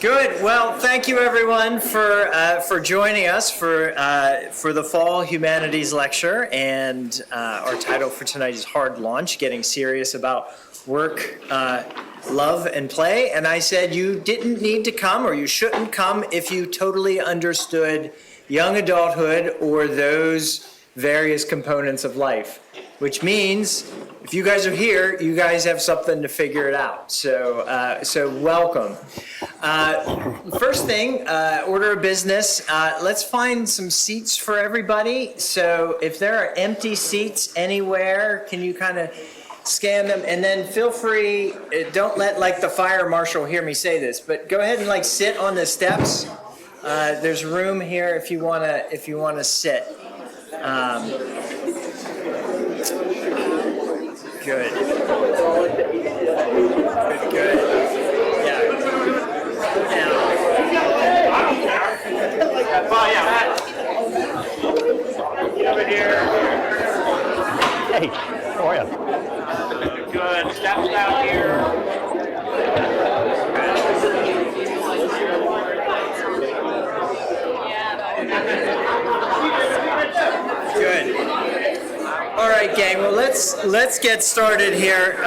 Good. Well, thank you everyone for joining us for the Fall Humanities Lecture, and our title for tonight is Hard Launch: Getting Serious About Work, Love, and Play. And I said you didn't need to come, or you shouldn't come, if you totally understood young adulthood or those various components of life, which means if you guys are here, you guys have something to figure it out. So welcome. First thing, order of business. Let's find some seats for everybody. So if there are empty seats anywhere, can you kind of scan them? And then feel free, don't let like the fire marshal hear me say this, but go ahead and like sit on the steps. There's room here if you wanna sit. Good. Good. Yeah. Over here. Hey, how are you? Good. Steps down here. Good. All right, gang. Well, let's get started here.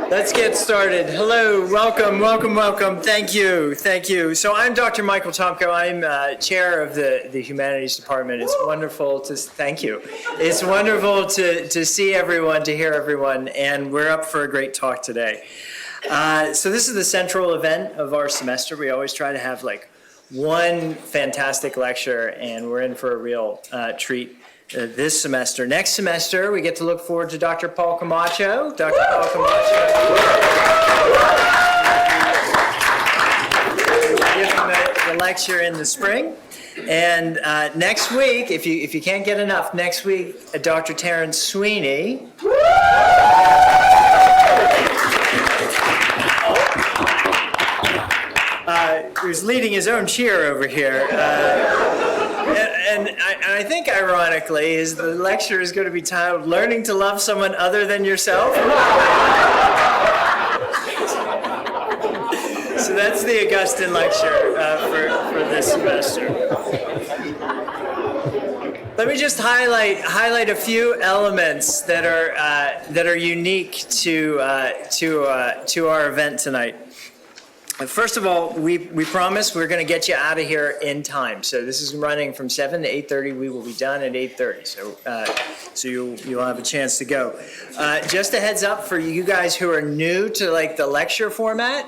Let's get started. Hello, welcome. Thank you. So I'm Dr. Michael Tomko. I'm chair of the Humanities Department. It's wonderful to thank you. It's wonderful to see everyone, to hear everyone, and we're up for a great talk today. So this is the central event of our semester. We always try to have like one fantastic lecture, and we're in for a real treat this semester. Next semester, we get to look forward to Dr. Paul Camacho. Dr. Paul Camacho. Give him the lecture in the spring. And next week, if you can't get enough, next week, Dr. Terrence Sweeney. Who's leading his own cheer over here. And I think, ironically, the lecture is going to be titled, Learning to Love Someone Other Than Yourself. So that's the Augustine lecture for this semester. Let me just highlight a few elements that are unique to our event tonight. First of all, we promise we're going to get you out of here in time. So this is running from 7 to 8:30. We will be done at 8:30. So you'll have a chance to go. Just a heads up for you guys who are new to like the lecture format.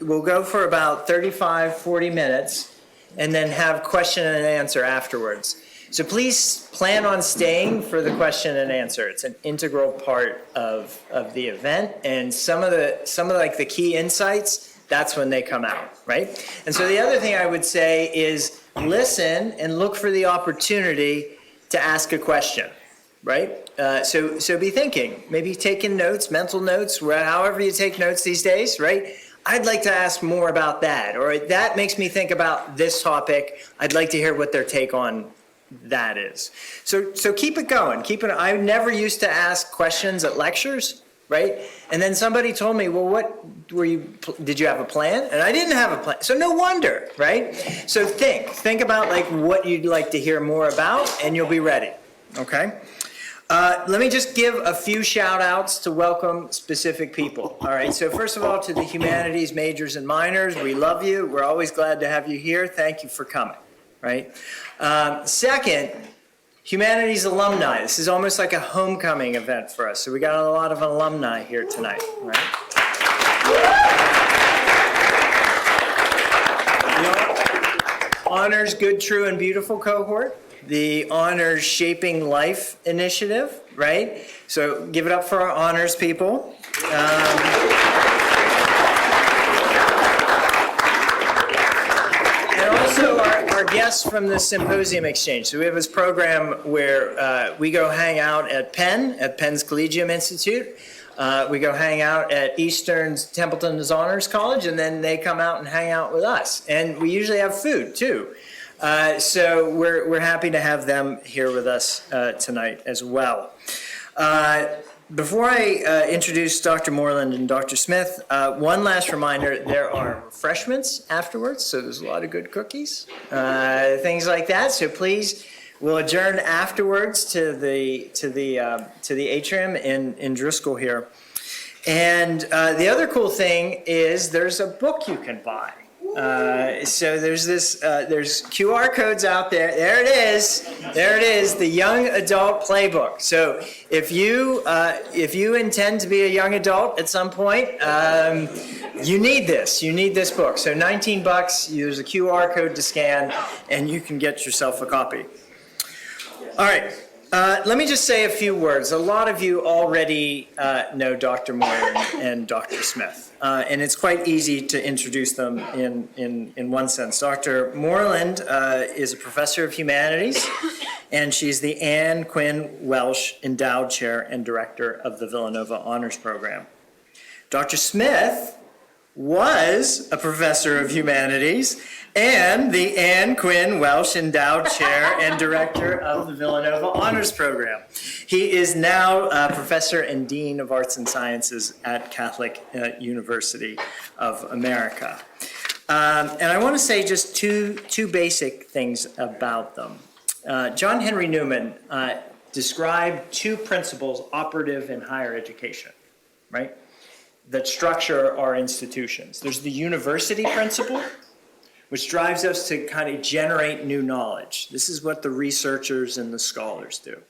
We'll go for about 35-40 minutes, and then have question and answer afterwards. So please plan on staying for the question and answer. It's an integral part of the event, and some of the key insights, that's when they come out, right? And so the other thing I would say is listen and look for the opportunity to ask a question, right? So be thinking, maybe taking notes, mental notes, however you take notes these days, right? I'd like to ask more about that, or that makes me think about this topic. I'd like to hear what their take on that is. So keep it going. I never used to ask questions at lectures, right? And then somebody told me, well, did you have a plan? And I didn't have a plan. So no wonder, right? So think about like what you'd like to hear more about, and you'll be ready, okay? Let me just give a few shout outs to welcome specific people. All right, so first of all, to the humanities majors and minors, we love you. We're always glad to have you here. Thank you for coming, right? Second, humanities alumni. This is almost like a homecoming event for us. So we got a lot of alumni here tonight, right? The Honors Good, True, and Beautiful cohort. The Honors Shaping Life initiative, right? So give it up for our honors people. And also our guests from the Symposium Exchange. So we have this program where we go hang out at Penn's Collegium Institute. We go hang out at Eastern's Templeton's Honors College, and then they come out and hang out with us. And we usually have food, too. So we're happy to have them here with us tonight as well. Before I introduce Dr. Moreland and Dr. Smith, one last reminder, there are refreshments afterwards, so there's a lot of good cookies, things like that. So please, we'll adjourn afterwards to the atrium in Driscoll here. And the other cool thing is there's a book you can buy. So there's QR codes out there. There it is, the Young Adult Playbook. So if you intend to be a young adult at some point, you need this book. So $19, there's a QR code to scan, and you can get yourself a copy. All right. Let me just say a few words. A lot of you already know Dr. Moreland and Dr. Smith, and it's quite easy to introduce them in one sense. Dr. Moreland is a professor of humanities, and she's the Anne Quinn Welsh Endowed Chair and Director of the Villanova Honors Program. Dr. Smith was a professor of humanities and the Anne Quinn Welsh Endowed Chair and Director of the Villanova Honors Program. He is now a professor and Dean of Arts and Sciences at Catholic University of America. And I want to say just two basic things about them. John Henry Newman described two principles operative in higher education, right, that structure our institutions. There's the university principle, which drives us to kind of generate new knowledge. This is what the researchers and the scholars do.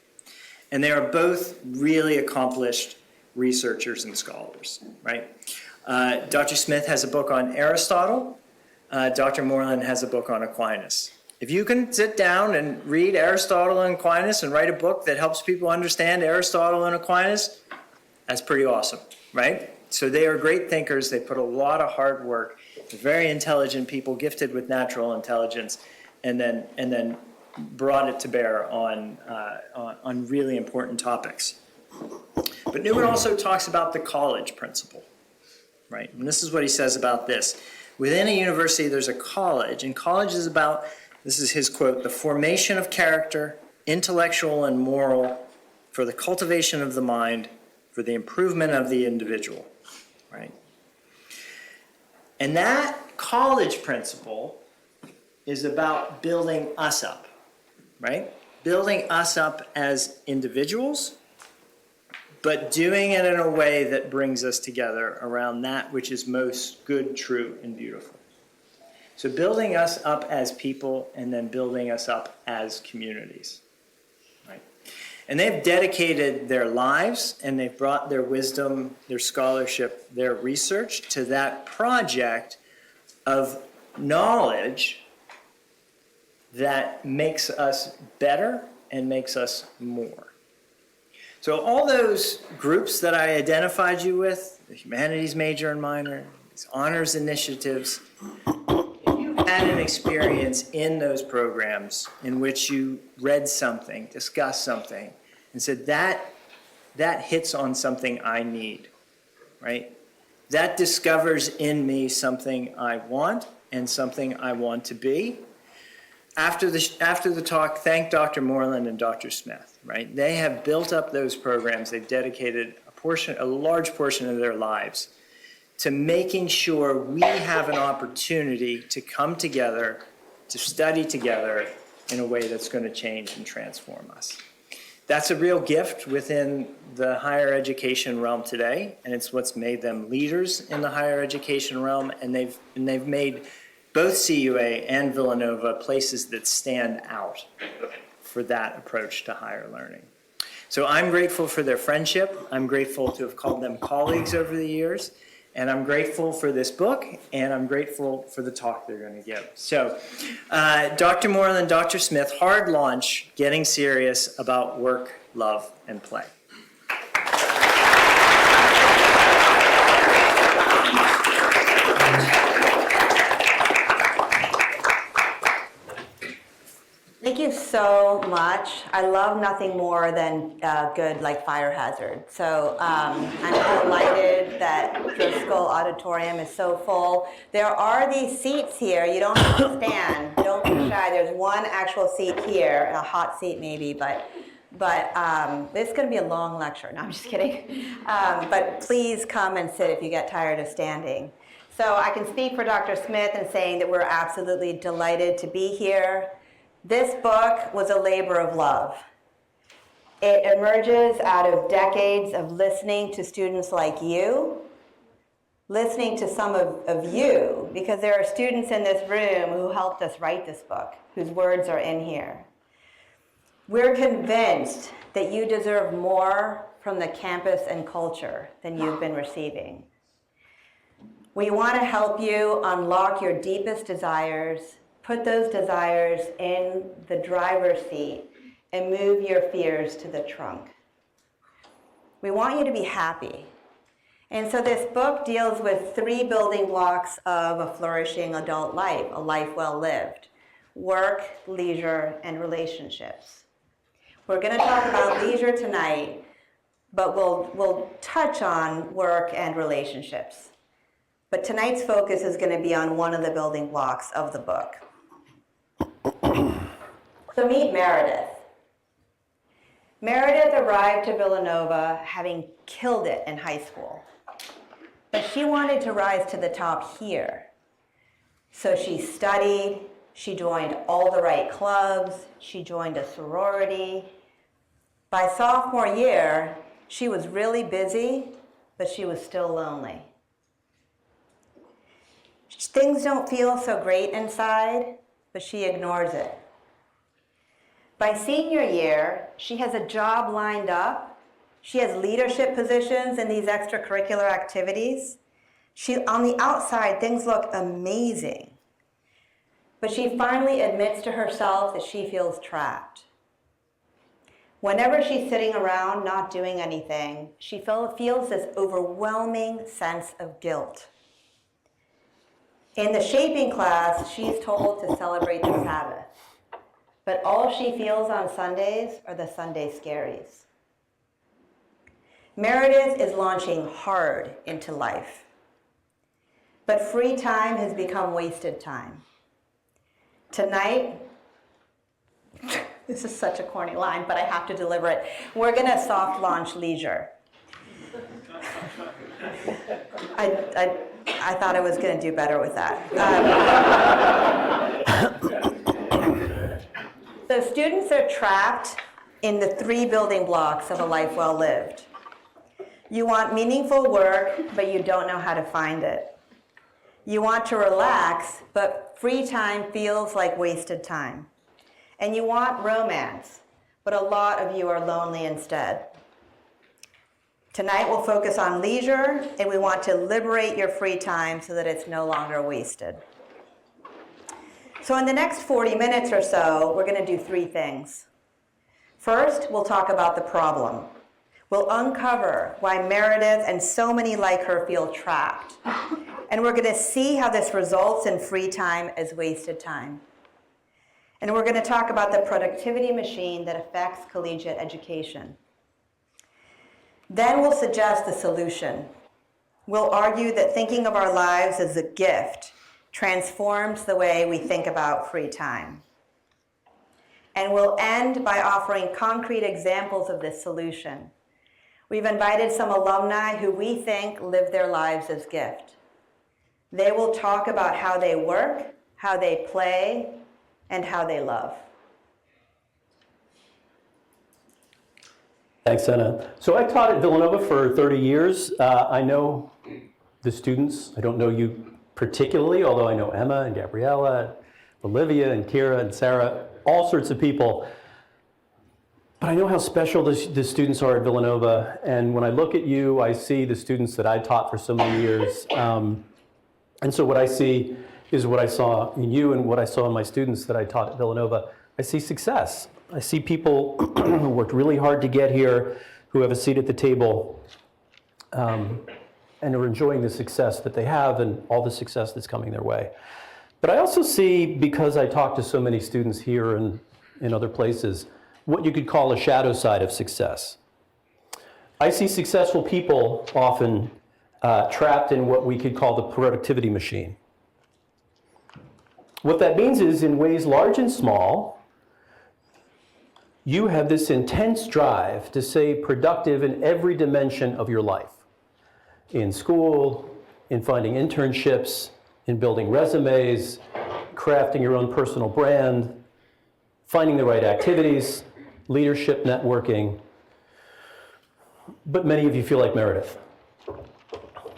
And they are both really accomplished researchers and scholars, right? Dr. Smith has a book on Aristotle. Dr. Moreland has a book on Aquinas. If you can sit down and read Aristotle and Aquinas and write a book that helps people understand Aristotle and Aquinas, that's pretty awesome, right? So they are great thinkers. They put a lot of hard work. They're very intelligent people, gifted with natural intelligence, and then brought it to bear on really important topics. But Newman also talks about the college principle, right? And this is what he says about this. Within a university, there's a college, and college is about, this is his quote, the formation of character, intellectual and moral, for the cultivation of the mind, for the improvement of the individual. Right? And that college principle is about building us up, right? Building us up as individuals, but doing it in a way that brings us together around that which is most good, true, and beautiful. So building us up as people and then building us up as communities. And they've dedicated their lives and they've brought their wisdom, their scholarship, their research to that project of knowledge that makes us better and makes us more. So all those groups that I identified you with, the humanities major and minor, these honors initiatives, if you had an experience in those programs in which you read something, discussed something, and said that hits on something I need, right? That discovers in me something I want and something I want to be. After the talk, thank Dr. Moreland and Dr. Smith, right? They have built up those programs. They've dedicated a large portion of their lives to making sure we have an opportunity to come together, to study together in a way that's going to change and transform us. That's a real gift within the higher education realm today, and it's what's made them leaders in the higher education realm, and they've made both CUA and Villanova places that stand out for that approach to higher learning. So I'm grateful for their friendship. I'm grateful to have called them colleagues over the years. And I'm grateful for this book, and I'm grateful for the talk they're going to give. So, Dr. Moreland, Dr. Smith, hard launch, getting serious about work, love, and play. Thank you so much. I love nothing more than good like fire hazard. So I'm delighted that Driscoll Auditorium is so full. There are these seats here. You don't have to stand. Don't be shy. There's one actual seat here, a hot seat maybe, but but this is going to be a long lecture. No, I'm just kidding. But please come and sit if you get tired of standing. So I can speak for Dr. Smith in saying that we're absolutely delighted to be here. This book was a labor of love. It emerges out of decades of listening to students like you, listening to some of you, because there are students in this room who helped us write this book, whose words are in here. We're convinced that you deserve more from the campus and culture than you've been receiving. We want to help you unlock your deepest desires, put those desires in the driver's seat, and move your fears to the trunk. We want you to be happy. And so this book deals with 3 building blocks of a flourishing adult life, a life well lived: work, leisure, and relationships. We're going to talk about leisure tonight, but we'll touch on work and relationships. But tonight's focus is going to be on one of the building blocks of the book. So meet Meredith. Meredith arrived to Villanova having killed it in high school. But she wanted to rise to the top here. So she studied, she joined all the right clubs, she joined a sorority. By sophomore year, she was really busy, but she was still lonely. Things don't feel so great inside, but she ignores it. By senior year, she has a job lined up. She has leadership positions in these extracurricular activities. On the outside, things look amazing. But she finally admits to herself that she feels trapped. Whenever she's sitting around not doing anything, she feels this overwhelming sense of guilt. In the shaping class, she's told to celebrate the Sabbath. But all she feels on Sundays are the Sunday scaries. Meredith is launching hard into life. But free time has become wasted time. Tonight, this is such a corny line, but I have to deliver it. We're going to soft launch leisure. I thought I was going to do better with that. So students are trapped in the 3 building blocks of a life well lived. You want meaningful work, but you don't know how to find it. You want to relax, but free time feels like wasted time. And you want romance, but a lot of you are lonely instead. Tonight we'll focus on leisure, and we want to liberate your free time so that it's no longer wasted. So in the next 40 minutes or so, we're going to do 3 things. First, we'll talk about the problem. We'll uncover why Meredith and so many like her feel trapped. And we're going to see how this results in free time as wasted time. And we're going to talk about the productivity machine that affects collegiate education. Then we'll suggest the solution. We'll argue that thinking of our lives as a gift transforms the way we think about free time. And we'll end by offering concrete examples of this solution. We've invited some alumni who we think live their lives as gift. They will talk about how they work, how they play, and how they love. Thanks, Anna. So I taught at Villanova for 30 years. I know the students. I don't know you particularly, although I know Emma and Gabriella, Olivia and Kira and Sarah, all sorts of people. But I know how special the students are at Villanova. And when I look at you, I see the students that I taught for so many years. And so what I see is what I saw in you and what I saw in my students that I taught at Villanova. I see success. I see people who worked really hard to get here, who have a seat at the table, and are enjoying the success that they have and all the success that's coming their way. But I also see, because I talk to so many students here and in other places, what you could call a shadow side of success. I see successful people often trapped in what we could call the productivity machine. What that means is, in ways large and small, you have this intense drive to stay productive in every dimension of your life. In school, in finding internships, in building resumes, crafting your own personal brand, finding the right activities, leadership, networking. But many of you feel like Meredith.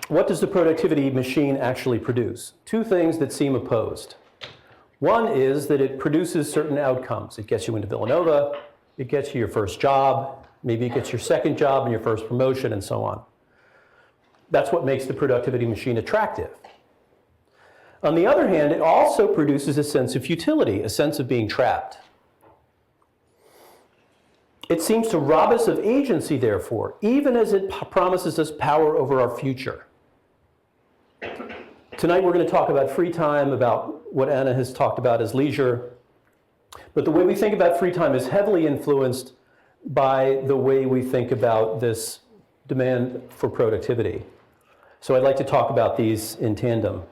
What does the productivity machine actually produce? Two things that seem opposed. One is that it produces certain outcomes. It gets you into Villanova, it gets you your first job, maybe it gets your second job and your first promotion, and so on. That's what makes the productivity machine attractive. On the other hand, it also produces a sense of futility, a sense of being trapped. It seems to rob us of agency, therefore, even as it promises us power over our future. Tonight we're going to talk about free time, about what Anna has talked about as leisure. But the way we think about free time is heavily influenced by the way we think about this demand for productivity. So I'd like to talk about these in tandem.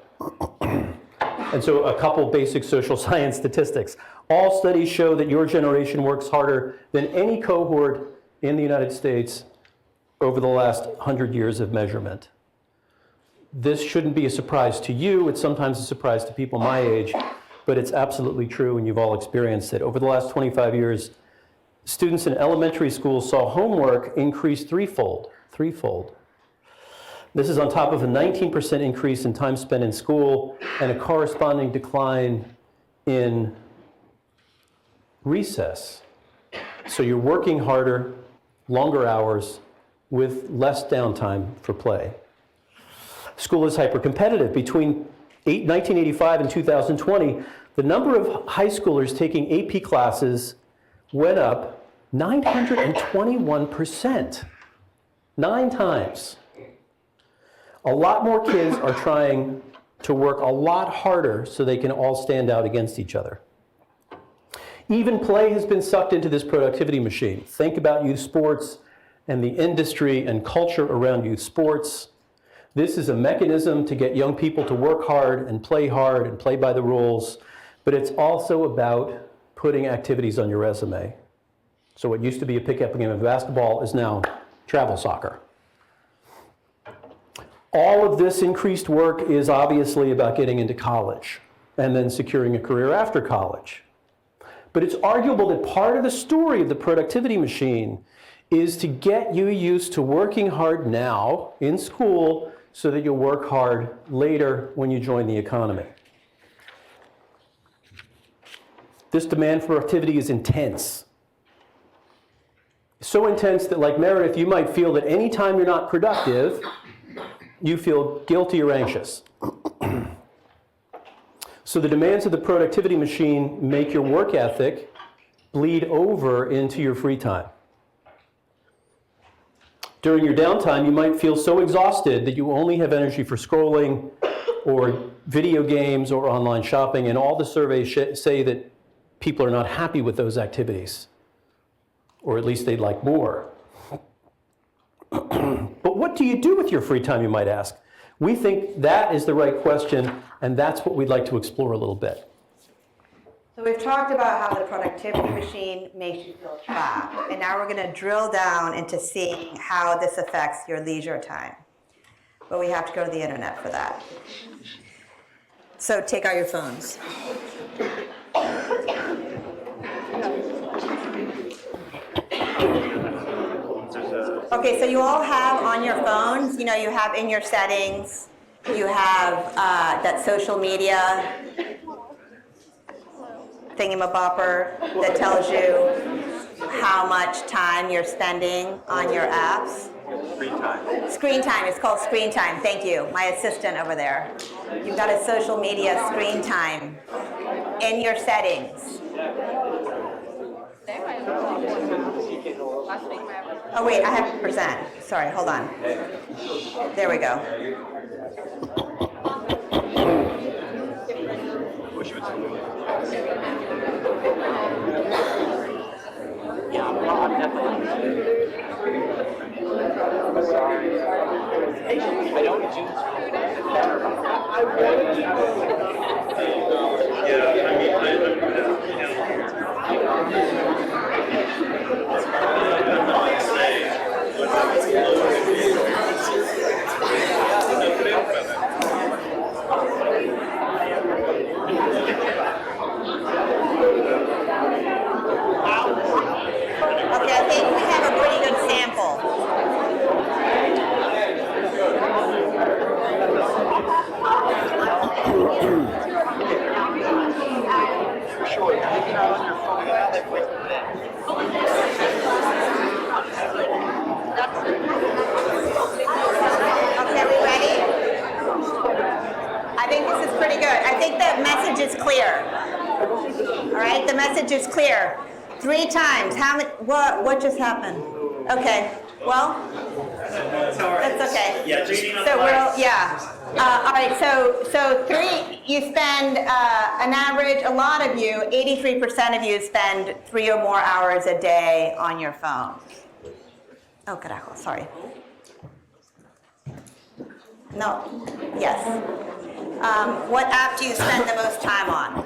And so a couple basic social science statistics. All studies show that your generation works harder than any cohort in the United States over the last 100 years of measurement. This shouldn't be a surprise to you. It's sometimes a surprise to people my age, but it's absolutely true, and you've all experienced it. Over the last 25 years, students in elementary schools saw homework increase threefold. This is on top of a 19% increase in time spent in school and a corresponding decline in recess. So you're working harder, longer hours, with less downtime for play. School is hyper-competitive. Between 1985 and 2020, the number of high schoolers taking AP classes went up 921%. 9 times. A lot more kids are trying to work a lot harder so they can all stand out against each other. Even play has been sucked into this productivity machine. Think about youth sports and the industry and culture around youth sports. This is a mechanism to get young people to work hard and play by the rules, but it's also about putting activities on your resume. So what used to be a pickup game of basketball is now travel soccer. All of this increased work is obviously about getting into college and then securing a career after college. But it's arguable that part of the story of the productivity machine is to get you used to working hard now in school so that you'll work hard later when you join the economy. This demand for activity is intense. So intense that, like Meredith, you might feel that any time you're not productive, you feel guilty or anxious. So the demands of the productivity machine make your work ethic bleed over into your free time. During your downtime, you might feel so exhausted that you only have energy for scrolling or video games or online shopping, and all the surveys say that people are not happy with those activities, or at least they'd like more. But what do you do with your free time, you might ask? We think that is the right question, and that's what we'd like to explore a little bit. So we've talked about how the productivity machine makes you feel trapped, and now we're going to drill down into seeing how this affects your leisure time. But we have to go to the internet for that. So take out your phones. Okay, so you all have on your phones, you have in your settings, you have that social media thingamabopper that tells you how much time you're spending on your apps. Screen time. Screen time, it's called screen time, thank you, my assistant over there. You've got a social media screen time in your settings. Oh wait, I have to present. Sorry, hold on. There we go. Yeah, I'm definitely. I don't do Okay, I think we have a pretty good sample. Okay, we ready? I think this is pretty good. I think the message is clear. All right, the message is clear. 3 times. How many? What just happened? Okay. Well, that's okay. Yeah, just So we're all right. So 3. You spend an average. A lot of you, 83% of you, spend 3 or more hours a day on your phone. Oh, carajo. Sorry. No. Yes. What app do you spend the most time on?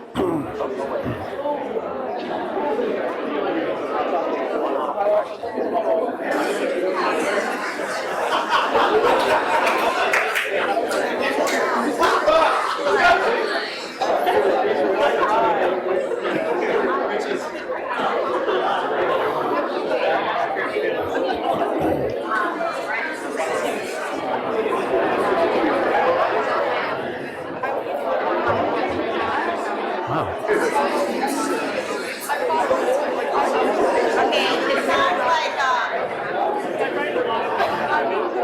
Okay,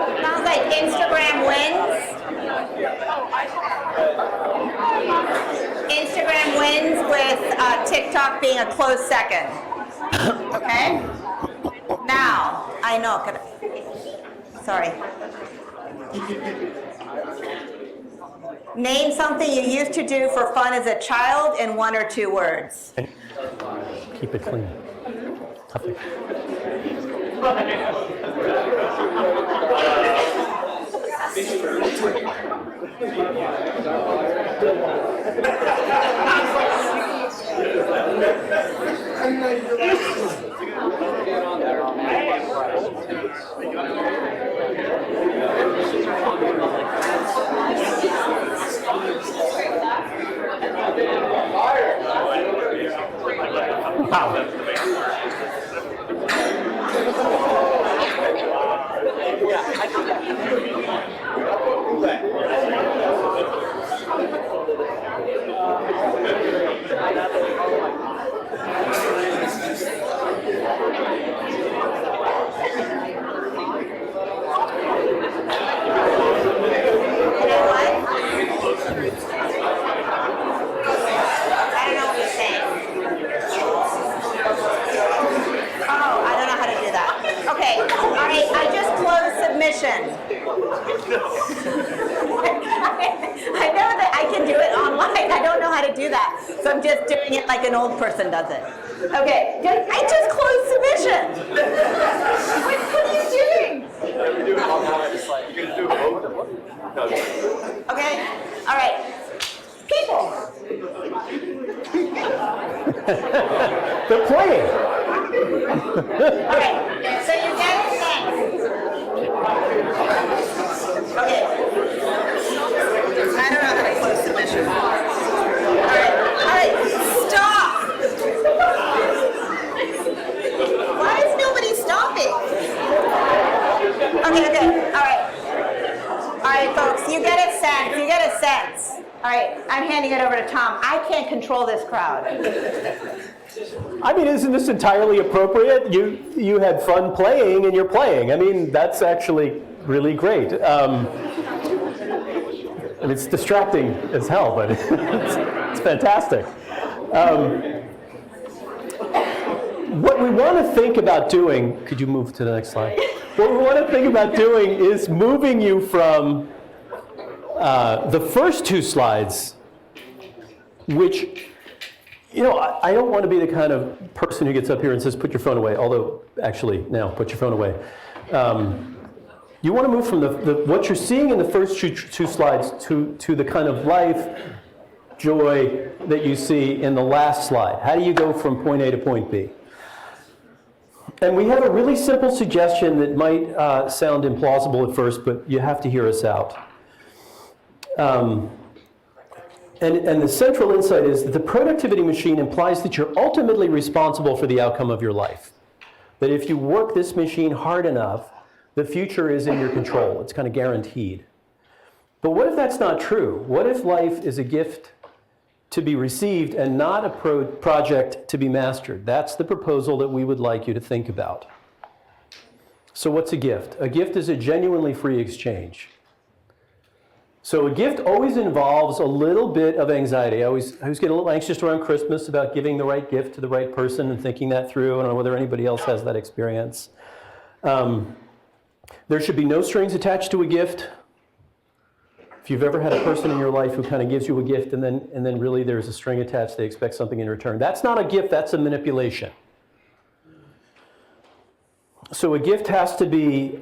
it sounds like Instagram wins. Instagram wins with TikTok being a close second. Okay? Now, I know. Sorry. Name something you used to do for fun as a child in 1 or 2 words. And keep it clean. Tough. I know that I can do it online. I don't know how to do that. So I'm just doing it like an old person does it. Okay, I just closed submission. What are you doing? Okay, all right. People. They're playing. All right, so you get it next. Okay. I don't know how to close submission. All right, stop. Why is nobody stopping? Okay, all right. All right, folks, you get a sense. All right, I'm handing it over to Tom. I can't control this crowd. I mean, isn't this entirely appropriate? You had fun playing and you're playing. I mean, that's actually really great. And it's distracting as hell, but it's fantastic. What we want to think about doing, could you move to the next slide? What we want to think about doing is moving you from the first 2 slides, which, you know, I don't want to be the kind of person who gets up here and says, put your phone away, although, actually, now, put your phone away. You want to move from what you're seeing in the first 2 slides to the kind of life, joy that you see in the last slide. How do you go from point A to point B? And we have a really simple suggestion that might sound implausible at first, but you have to hear us out. And the central insight is that the productivity machine implies that you're ultimately responsible for the outcome of your life. That if you work this machine hard enough, the future is in your control. It's kind of guaranteed. But what if that's not true? What if life is a gift to be received and not a project to be mastered? That's the proposal that we would like you to think about. So what's a gift? A gift is a genuinely free exchange. So a gift always involves a little bit of anxiety. I always get a little anxious around Christmas about giving the right gift to the right person and thinking that through. I don't know whether anybody else has that experience. There should be no strings attached to a gift. If you've ever had a person in your life who kind of gives you a gift and then really there's a string attached, they expect something in return. That's not a gift, that's a manipulation. So a gift has to be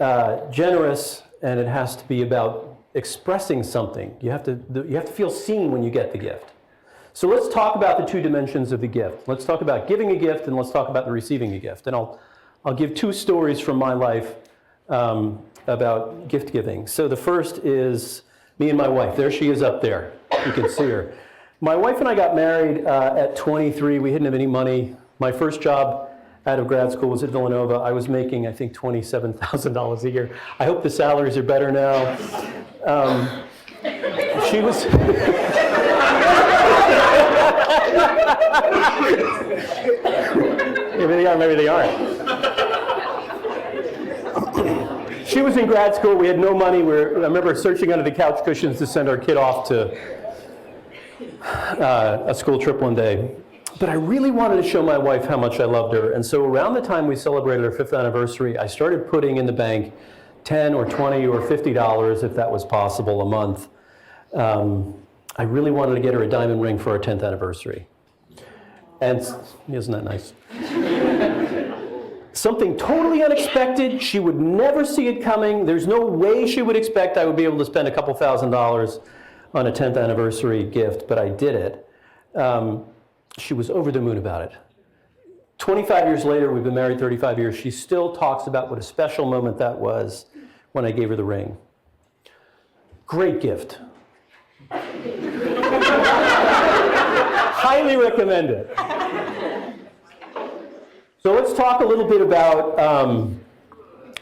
generous, and it has to be about expressing something. You have to feel seen when you get the gift. So let's talk about the two dimensions of the gift. Let's talk about giving a gift, and let's talk about the receiving a gift. And I'll give two stories from my life about gift giving. So the first is me and my wife. There she is up there. You can see her. My wife and I got married at 23. We didn't have any money. My first job out of grad school was at Villanova. I was making, I think, $27,000 a year. I hope the salaries are better now. She was... Maybe they are, maybe they aren't. She was in grad school. We had no money. I remember searching under the couch cushions to send our kid off to a school trip one day. But I really wanted to show my wife how much I loved her. And so around the time we celebrated our 5th anniversary, I started putting in the bank $10 or $20 or $50, if that was possible, a month. I really wanted to get her a diamond ring for our 10th anniversary. And isn't that nice? Something totally unexpected. She would never see it coming. There's no way she would expect I would be able to spend a couple $1,000s on a 10th anniversary gift, but I did it. She was over the moon about it. 25 years later, we've been married 35 years, she still talks about what a special moment that was when I gave her the ring. Great gift. Highly recommend it. So let's talk a little bit about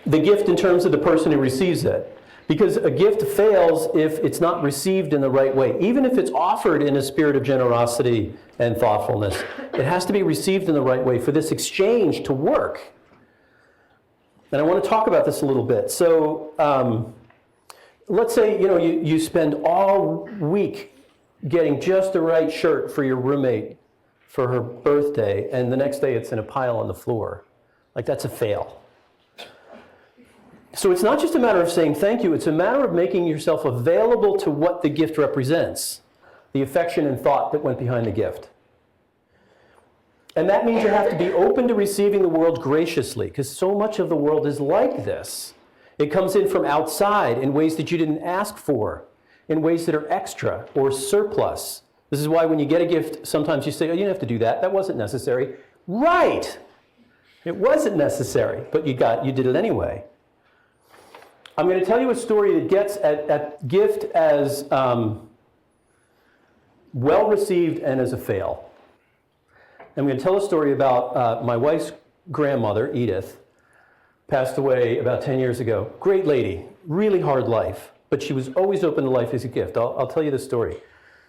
the gift in terms of the person who receives it. Because a gift fails if it's not received in the right way. Even if it's offered in a spirit of generosity and thoughtfulness, it has to be received in the right way for this exchange to work. And I want to talk about this a little bit. So let's say you spend all week getting just the right shirt for your roommate for her birthday, and the next day it's in a pile on the floor. Like, that's a fail. So it's not just a matter of saying thank you, it's a matter of making yourself available to what the gift represents, the affection and thought that went behind the gift. And that means you have to be open to receiving the world graciously, because so much of the world is like this. It comes in from outside in ways that you didn't ask for, in ways that are extra or surplus. This is why when you get a gift, sometimes you say, oh, you didn't have to do that, that wasn't necessary. Right! It wasn't necessary, but you did it anyway. I'm going to tell you a story that gets at gift as well received and as a fail. I'm going to tell a story about my wife's grandmother, Edith, passed away about 10 years ago. Great lady, really hard life, but she was always open to life as a gift. I'll tell you the story.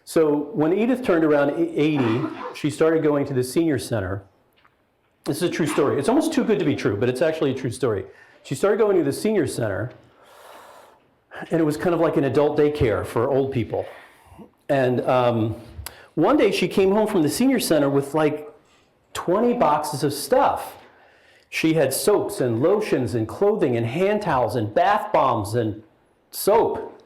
So when Edith turned around 80, she started going to the senior center. This is a true story. It's almost too good to be true, but it's actually a true story. She started going to the senior center, and it was kind of like an adult daycare for old people. And one day she came home from the senior center with like 20 boxes of stuff. She had soaps and lotions and clothing and hand towels and bath bombs and soap.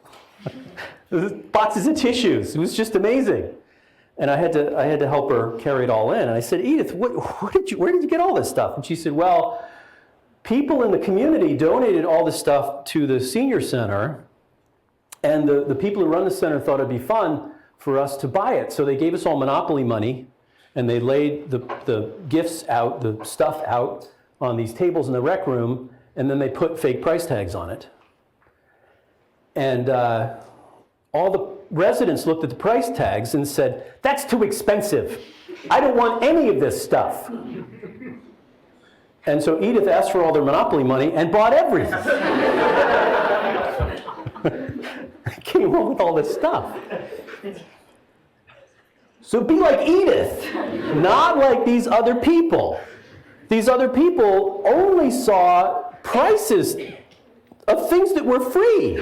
Boxes of tissues. It was just amazing. And I had to help her carry it all in. And I said, Edith, where did you get all this stuff? And she said, well, people in the community donated all this stuff to the senior center, and the people who run the center thought it'd be fun for us to buy it. So they gave us all Monopoly money, and they laid the gifts out, the stuff out on these tables in the rec room, and then they put fake price tags on it. And all the residents looked at the price tags and said, "That's too expensive. I don't want any of this stuff." And so Edith asked for all their Monopoly money and bought everything. Came up with all this stuff. So be like Edith, not like these other people. These other people only saw prices of things that were free.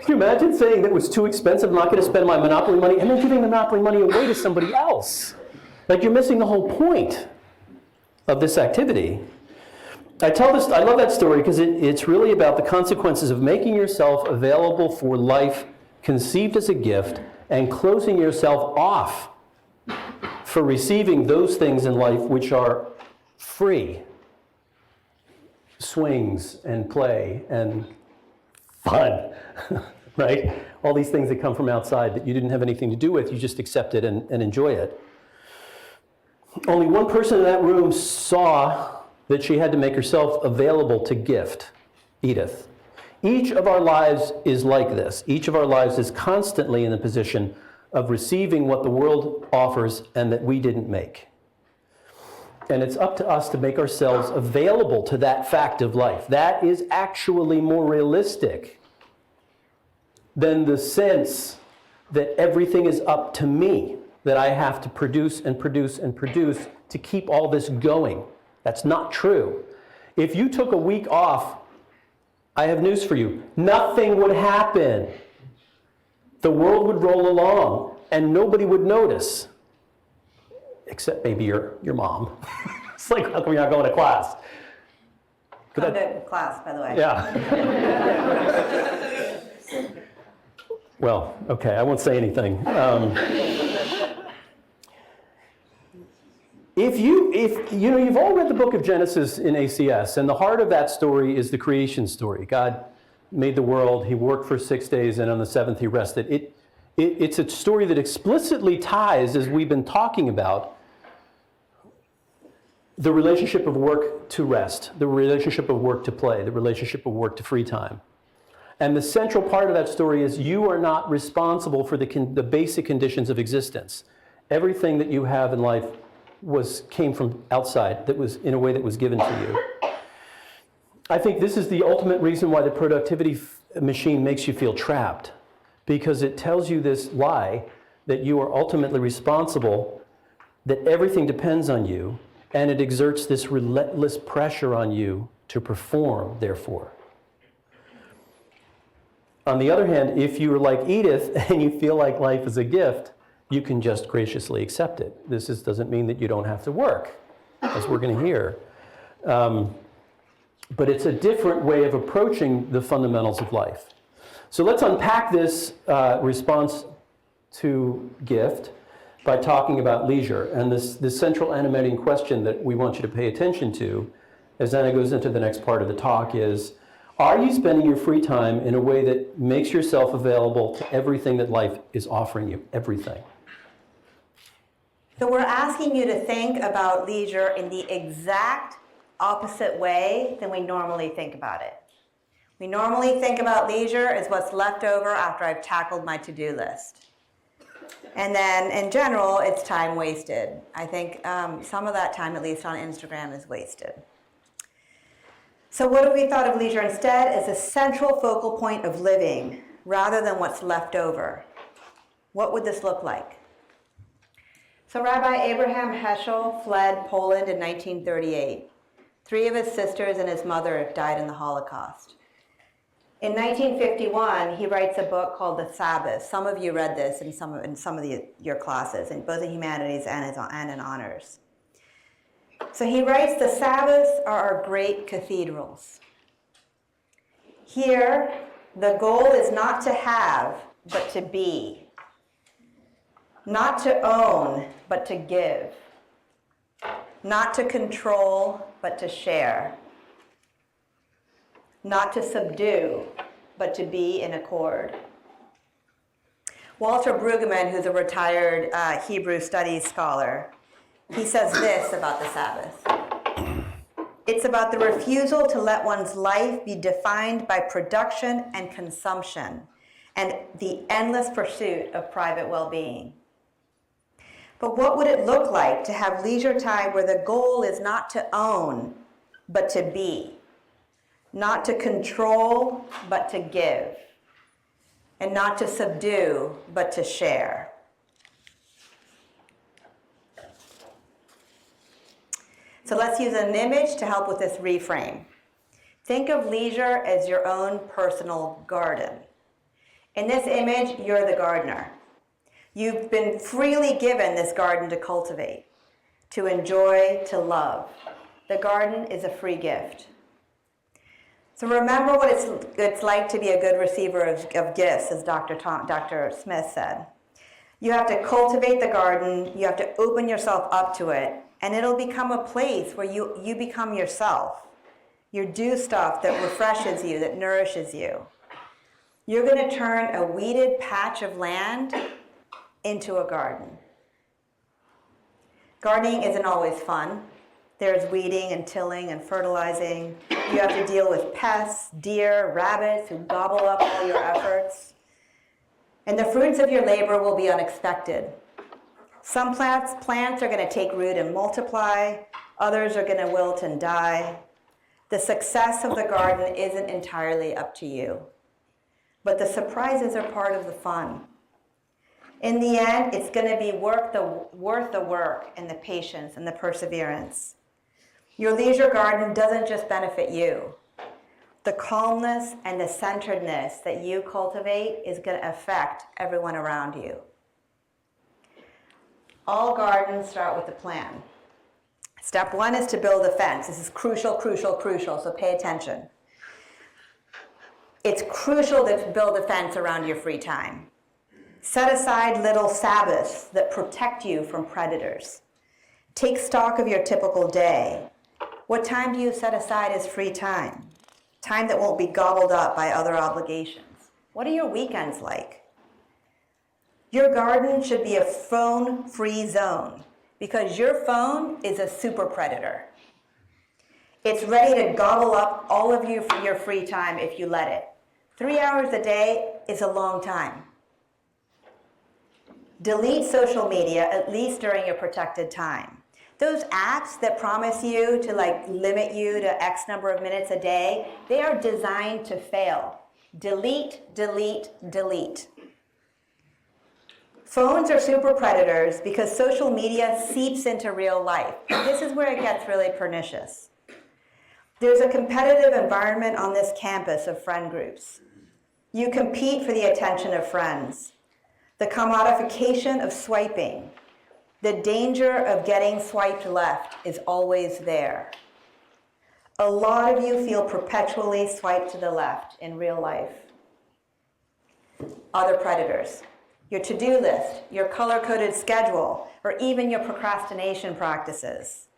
Can you imagine saying that it was too expensive, I'm not going to spend my Monopoly money, and then giving the Monopoly money away to somebody else? Like, you're missing the whole point of this activity. I love that story because it's really about the consequences of making yourself available for life conceived as a gift and closing yourself off for receiving those things in life which are free. Swings and play and fun, right? All these things that come from outside that you didn't have anything to do with, you just accept it and enjoy it. Only one person in that room saw that she had to make herself available to gift, Edith. Each of our lives is like this. Each of our lives is constantly in the position of receiving what the world offers and that we didn't make. And it's up to us to make ourselves available to that fact of life. That is actually more realistic than the sense that everything is up to me, that I have to produce and produce and produce to keep all this going. That's not true. If you took a week off, I have news for you. Nothing would happen. The world would roll along and nobody would notice. Except maybe your mom. It's like, how come you're not going to class? Come to class, by the way. Yeah. Well, okay, I won't say anything. If you've all read the book of Genesis in ACS, and the heart of that story is the creation story. God made the world, he worked for 6 days, and on the seventh he rested. It's a story that explicitly ties, as we've been talking about, the relationship of work to rest, the relationship of work to play, the relationship of work to free time. And the central part of that story is you are not responsible for the basic conditions of existence. Everything that you have in life came from outside, that was in a way that was given to you. I think this is the ultimate reason why the productivity machine makes you feel trapped, because it tells you this lie that you are ultimately responsible, that everything depends on you, and it exerts this relentless pressure on you to perform, therefore. On the other hand, if you're like Edith and you feel like life is a gift, you can just graciously accept it. This doesn't mean that you don't have to work, as we're going to hear. But it's a different way of approaching the fundamentals of life. So let's unpack this response to gift by talking about leisure. And this central animating question that we want you to pay attention to, as Anna goes into the next part of the talk, is, are you spending your free time in a way that makes yourself available to everything that life is offering you? Everything. So we're asking you to think about leisure in the exact opposite way than we normally think about it. We normally think about leisure as what's left over after I've tackled my to-do list. And then, in general, it's time wasted. I think some of that time, at least on Instagram, is wasted. So what have we thought of leisure instead as a central focal point of living, rather than what's left over? What would this look like? So Rabbi Abraham Heschel fled Poland in 1938. 3 of his sisters and his mother died in the Holocaust. In 1951, he writes a book called The Sabbath. Some of you read this in some of your classes, both in humanities and in honors. So he writes, the Sabbaths are our great cathedrals. Here, the goal is not to have, but to be. Not to own, but to give. Not to control, but to share. Not to subdue, but to be in accord. Walter Brueggemann, who's a retired Hebrew studies scholar, He says this about the Sabbath. It's about the refusal to let one's life be defined by production and consumption and the endless pursuit of private well-being. But what would it look like to have leisure time where the goal is not to own, but to be, not to control, but to give, and not to subdue, but to share? So let's use an image to help with this reframe. Think of leisure as your own personal garden. In this image, you're the gardener. You've been freely given this garden to cultivate, to enjoy, to love. The garden is a free gift. So remember what it's like to be a good receiver of gifts, as Dr. Smith said. You have to cultivate the garden, you have to open yourself up to it, and it'll become a place where you become yourself. You do stuff that refreshes you, that nourishes you. You're going to turn a weeded patch of land into a garden. Gardening isn't always fun. There's weeding and tilling and fertilizing. You have to deal with pests, deer, rabbits who gobble up all your efforts. And the fruits of your labor will be unexpected. Some plants are going to take root and multiply. Others are going to wilt and die. The success of the garden isn't entirely up to you. But the surprises are part of the fun. In the end, it's going to be worth the work and the patience and the perseverance. Your leisure garden doesn't just benefit you. The calmness and the centeredness that you cultivate is going to affect everyone around you. All gardens start with a plan. Step one is to build a fence. This is crucial, crucial, crucial, so pay attention. It's crucial to build a fence around your free time. Set aside little Sabbaths that protect you from predators. Take stock of your typical day. What time do you set aside as free time? Time that won't be gobbled up by other obligations. What are your weekends like? Your garden should be a phone-free zone because your phone is a super predator. It's ready to gobble up all of your free time if you let it. 3 hours a day is a long time. Delete social media, at least during your protected time. Those apps that promise you to limit you to X number of minutes a day, they are designed to fail. Delete, delete, delete. Phones are super predators because social media seeps into real life. This is where it gets really pernicious. There's a competitive environment on this campus of friend groups. You compete for the attention of friends. The commodification of swiping, the danger of getting swiped left is always there. A lot of you feel perpetually swiped to the left in real life. Other predators. Your to-do list, your color-coded schedule, or even your procrastination practices.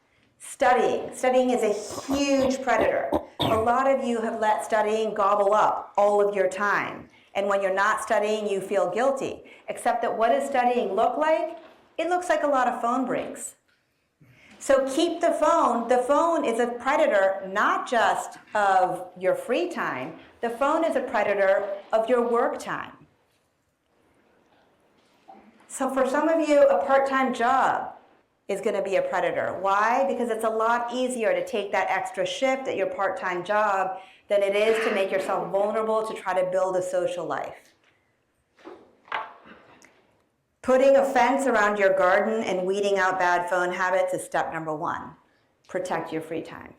Studying. Studying is a huge predator. A lot of you have let studying gobble up all of your time. And when you're not studying, you feel guilty. Except that what does studying look like? It looks like a lot of phone breaks. So keep the phone. The phone is a predator not just of your free time. The phone is a predator of your work time. So for some of you, a part-time job is going to be a predator. Why? Because it's a lot easier to take that extra shift at your part-time job than it is to make yourself vulnerable to try to build a social life. Putting a fence around your garden and weeding out bad phone habits is step number one. Protect your free time.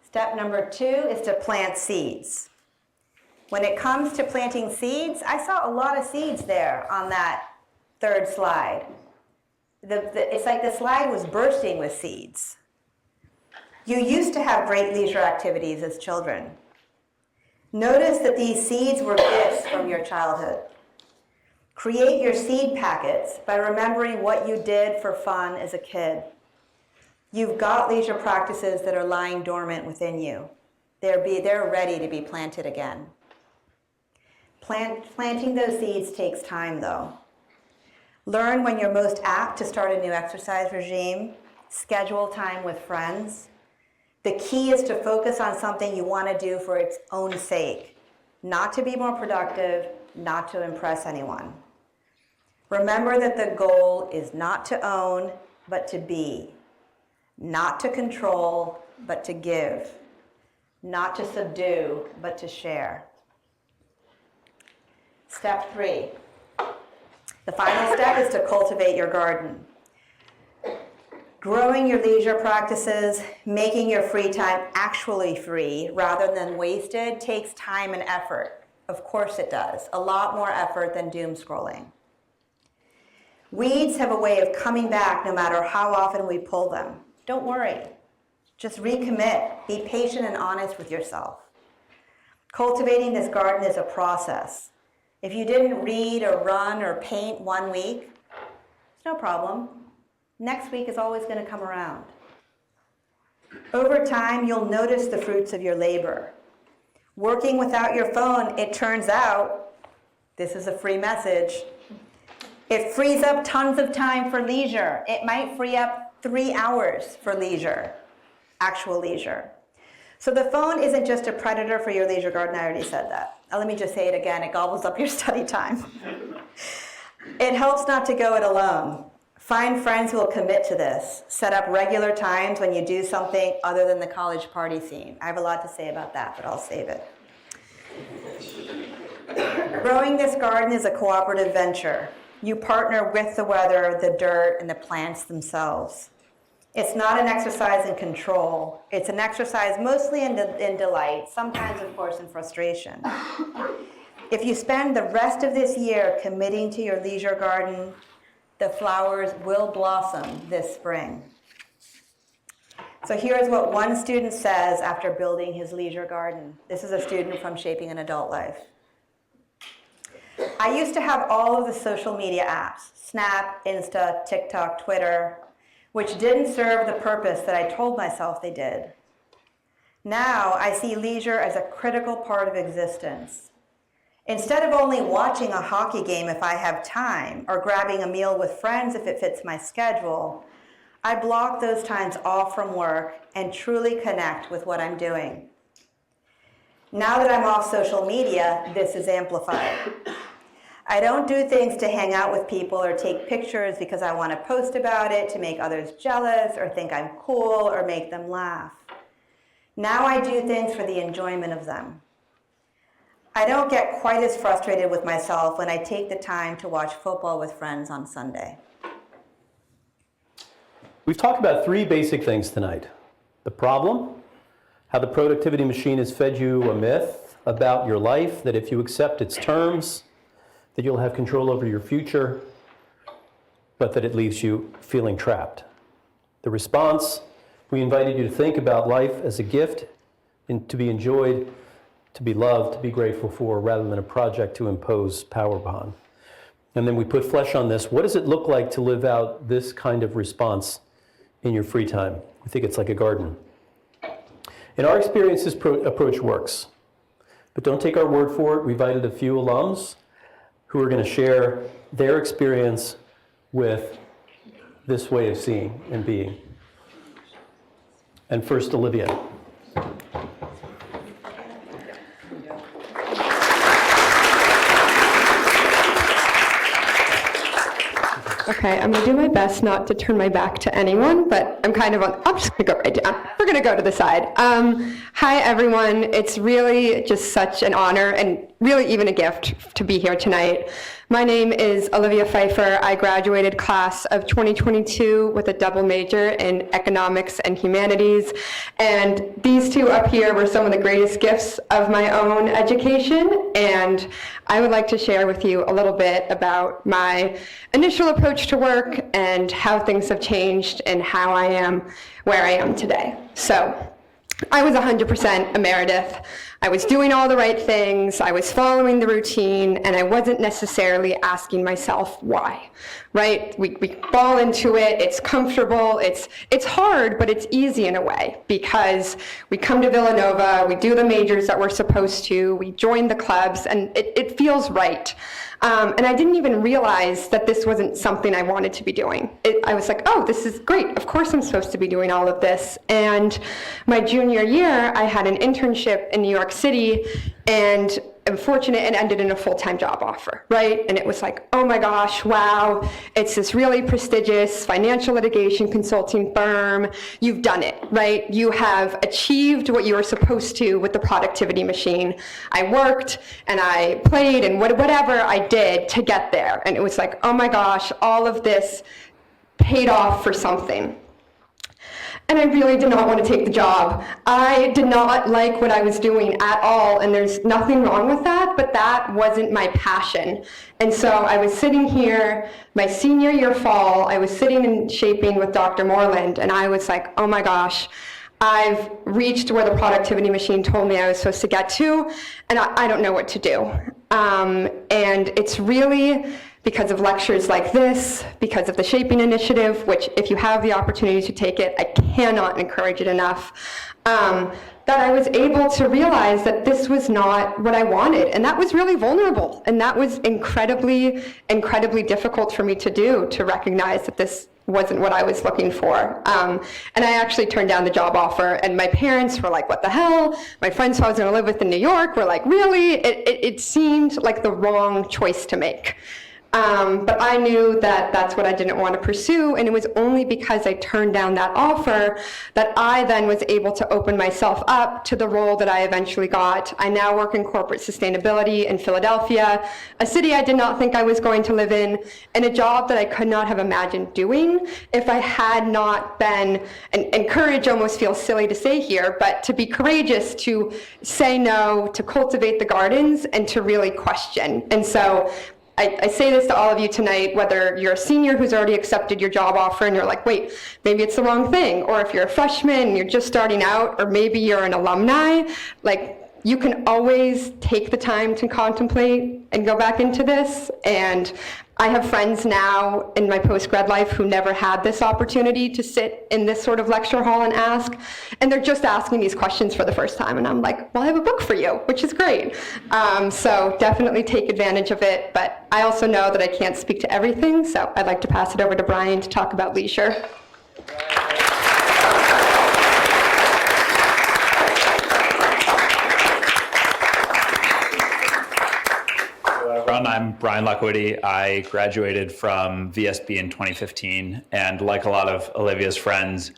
Step number two is to plant seeds. When it comes to planting seeds, I saw a lot of seeds there on that third slide. It's like the slide was bursting with seeds. You used to have great leisure activities as children. Notice that these seeds were gifts from your childhood. Create your seed packets by remembering what you did for fun as a kid. You've got leisure practices that are lying dormant within you. They're ready to be planted again. Planting those seeds takes time, though. Learn when you're most apt to start a new exercise regime. Schedule time with friends. The key is to focus on something you want to do for its own sake, not to be more productive, not to impress anyone. Remember that the goal is not to own, but to be. Not to control, but to give. Not to subdue, but to share. Step 3. The final step is to cultivate your garden. Growing your leisure practices, making your free time actually free rather than wasted takes time and effort. Of course it does. A lot more effort than doom scrolling. Weeds have a way of coming back no matter how often we pull them. Don't worry. Just recommit. Be patient and honest with yourself. Cultivating this garden is a process. If you didn't read or run or paint 1 week, it's no problem. Next week is always going to come around. Over time, you'll notice the fruits of your labor. Working without your phone, it turns out, this is a free message, it frees up tons of time for leisure. It might free up 3 hours for leisure, actual leisure. So the phone isn't just a predator for your leisure garden. I already said that. Let me just say it again. It gobbles up your study time. It helps not to go it alone. Find friends who will commit to this. Set up regular times when you do something other than the college party scene. I have a lot to say about that, but I'll save it. Growing this garden is a cooperative venture. You partner with the weather, the dirt, and the plants themselves. It's not an exercise in control. It's an exercise mostly in delight, sometimes, of course, in frustration. If you spend the rest of this year committing to your leisure garden, the flowers will blossom this spring. So here's what one student says after building his leisure garden. This is a student from Shaping an Adult Life. I used to have all of the social media apps, Snap, Insta, TikTok, Twitter, which didn't serve the purpose that I told myself they did. Now I see leisure as a critical part of existence. Instead of only watching a hockey game if I have time, or grabbing a meal with friends if it fits my schedule, I block those times off from work and truly connect with what I'm doing. Now that I'm off social media, this is amplified. I don't do things to hang out with people or take pictures because I want to post about it to make others jealous or think I'm cool or make them laugh. Now I do things for the enjoyment of them. I don't get quite as frustrated with myself when I take the time to watch football with friends on Sunday. We've talked about 3 basic things tonight. The problem, how the productivity machine has fed you a myth about your life, that if you accept its terms, that you'll have control over your future, but that it leaves you feeling trapped. The response, we invited you to think about life as a gift and to be enjoyed, to be loved, to be grateful for, rather than a project to impose power upon. And then we put flesh on this. What does it look like to live out this kind of response in your free time? We think it's like a garden. In our experience, this approach works. But don't take our word for it. We invited a few alums who are going to share their experience with this way of seeing and being. And first, Olivia. Okay, I'm gonna do my best not to turn my back to anyone, but I'm just gonna go right down. We're gonna go to the side. Hi everyone, it's really just such an honor and really even a gift to be here tonight. My name is Olivia Pfeiffer. I graduated class of 2022 with a double major in economics and humanities. And these two up here were some of the greatest gifts of my own education. And I would like to share with you a little bit about my initial approach to work and how things have changed and how I am where I am today. So I was 100% a Meredith. I was doing all the right things, I was following the routine, and I wasn't necessarily asking myself why, right? We fall into it, it's comfortable, it's hard, but it's easy in a way, because we come to Villanova, we do the majors that we're supposed to, we join the clubs, and it feels right. And I didn't even realize that this wasn't something I wanted to be doing. I was like, oh, this is great. Of course I'm supposed to be doing all of this. And my junior year, I had an internship in New York City, and I'm fortunate it ended in a full-time job offer, right? And it was like, oh my gosh, wow, it's this really prestigious financial litigation consulting firm. You've done it, right? You have achieved what you were supposed to with the productivity machine. I worked and I played and whatever I did to get there. And it was like, oh my gosh, all of this paid off for something. And I really did not want to take the job. I did not like what I was doing at all, and there's nothing wrong with that, but that wasn't my passion. And so I was sitting here, my senior year fall, I was sitting and shaping with Dr. Moreland, and I was like, oh my gosh, I've reached where the productivity machine told me I was supposed to get to, and I don't know what to do. And it's really because of lectures like this, because of the Shaping Initiative, which if you have the opportunity to take it, I cannot encourage it enough, that I was able to realize that this was not what I wanted. And that was really vulnerable. And that was incredibly, incredibly difficult for me to do, to recognize that this wasn't what I was looking for. And I actually turned down the job offer, and my parents were like, what the hell? My friends who I was gonna live with in New York were like, really? It seemed like the wrong choice to make. But I knew that that's what I didn't want to pursue, and it was only because I turned down that offer that I then was able to open myself up to the role that I eventually got. I now work in corporate sustainability in Philadelphia, a city I did not think I was going to live in, and a job that I could not have imagined doing if I had not been, and courage almost feels silly to say here, but to be courageous, to say no, to cultivate the gardens, and to really question. And so I say this to all of you tonight, whether you're a senior who's already accepted your job offer and you're like, wait, maybe it's the wrong thing, or if you're a freshman and you're just starting out, or maybe you're an alumni, like, you can always take the time to contemplate and go back into this. And I have friends now in my post-grad life who never had this opportunity to sit in this sort of lecture hall and ask, and they're just asking these questions for the first time, and I'm like, well, I have a book for you, which is great. So definitely take advantage of it, but I also know that I can't speak to everything, so I'd like to pass it over to Brian to talk about leisure. I'm Brian Lockwoody. I graduated from VSB in 2015, and like a lot of Olivia's friends,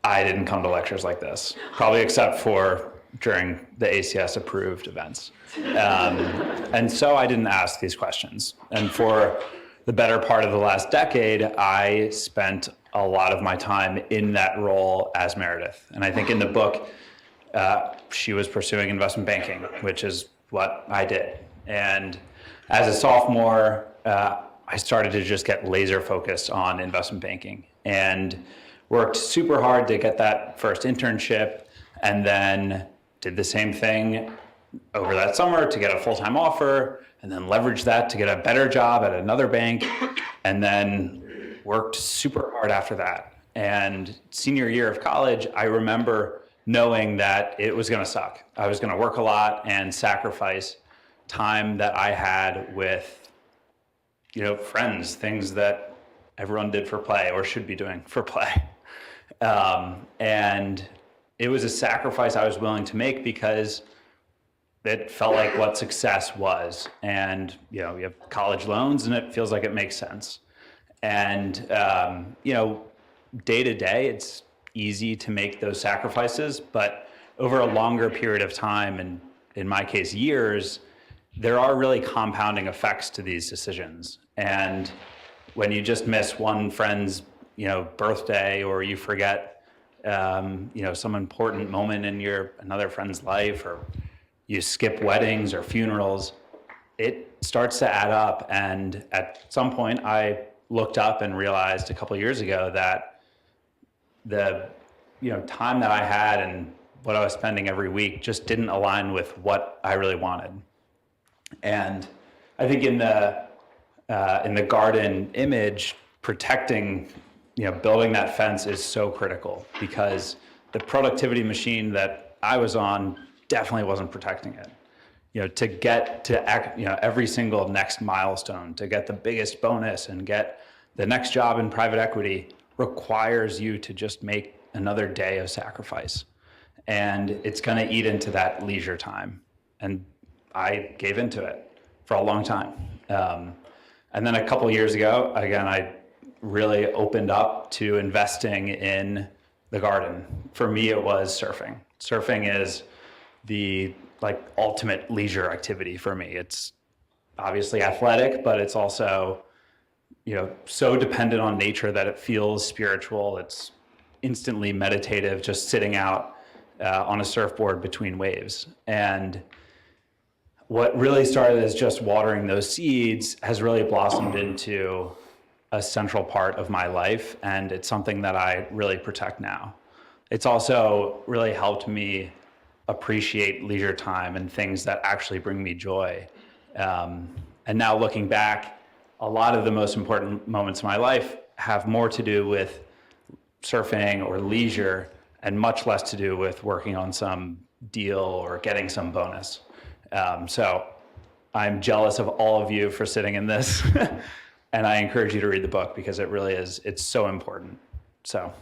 I didn't come to lectures like this, probably except for during the ACS approved events. And so I didn't ask these questions. And for the better part of the last decade, I spent a lot of my time in that role as Meredith. And I think in the book, she was pursuing investment banking, which is what I did. And as a sophomore, I started to just get laser focused on investment banking and worked super hard to get that first internship, and then did the same thing over that summer to get a full-time offer, and then leveraged that to get a better job at another bank, and then worked super hard after that. And senior year of college, I remember knowing that it was gonna suck. I was gonna work a lot and sacrifice time that I had with, friends, things that everyone did for play or should be doing for play. And it was a sacrifice I was willing to make because it felt like what success was. And, you have college loans and it feels like it makes sense. And, day to day, it's easy to make those sacrifices, but over a longer period of time, and in my case, years, there are really compounding effects to these decisions. And when you just miss one friend's, birthday, or you forget, some important moment in another friend's life, or you skip weddings or funerals, it starts to add up. And at some point, I looked up and realized a couple of years ago that the, time that I had and what I was spending every week just didn't align with what I really wanted. And I think in the garden image, protecting, building that fence is so critical, because the productivity machine that I was on definitely wasn't protecting it. to get to every single next milestone, to get the biggest bonus and get the next job in private equity requires you to just make another day of sacrifice. And it's going to eat into that leisure time. And I gave into it for a long time. And then a couple years ago, again, I really opened up to investing in the garden. For me, it was surfing. Surfing is the ultimate leisure activity for me. It's obviously athletic, but it's also, so dependent on nature that it feels spiritual. It's instantly meditative, just sitting out on a surfboard between waves. And what really started as just watering those seeds has really blossomed into a central part of my life, and it's something that I really protect now. It's also really helped me appreciate leisure time and things that actually bring me joy. And now looking back, a lot of the most important moments of my life have more to do with surfing or leisure and much less to do with working on some deal or getting some bonus. So I'm jealous of all of you for sitting in this. And I encourage you to read the book because it really is, it's so important. So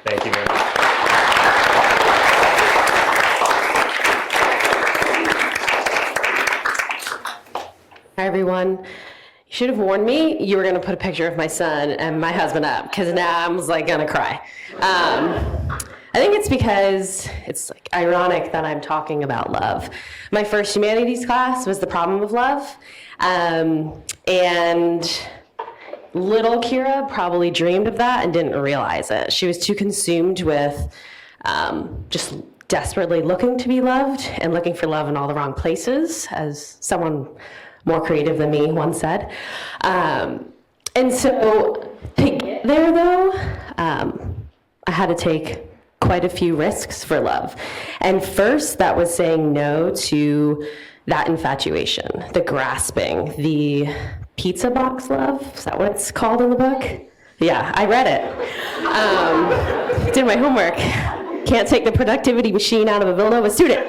thank you very much. Hi, everyone. You should have warned me you were going to put a picture of my son and my husband up, because now I'm going to cry. I think it's because it's ironic that I'm talking about love. My first humanities class was the problem of love. And little Kira probably dreamed of that and didn't realize it. She was too consumed with just desperately looking to be loved and looking for love in all the wrong places, as someone more creative than me once said. And so to get there, though, I had to take quite a few risks for love. And first, that was saying no to that infatuation, the grasping, the pizza box love. Is that what it's called in the book? Yeah, I read it. Did my homework. Can't take the productivity machine out of a Villanova student.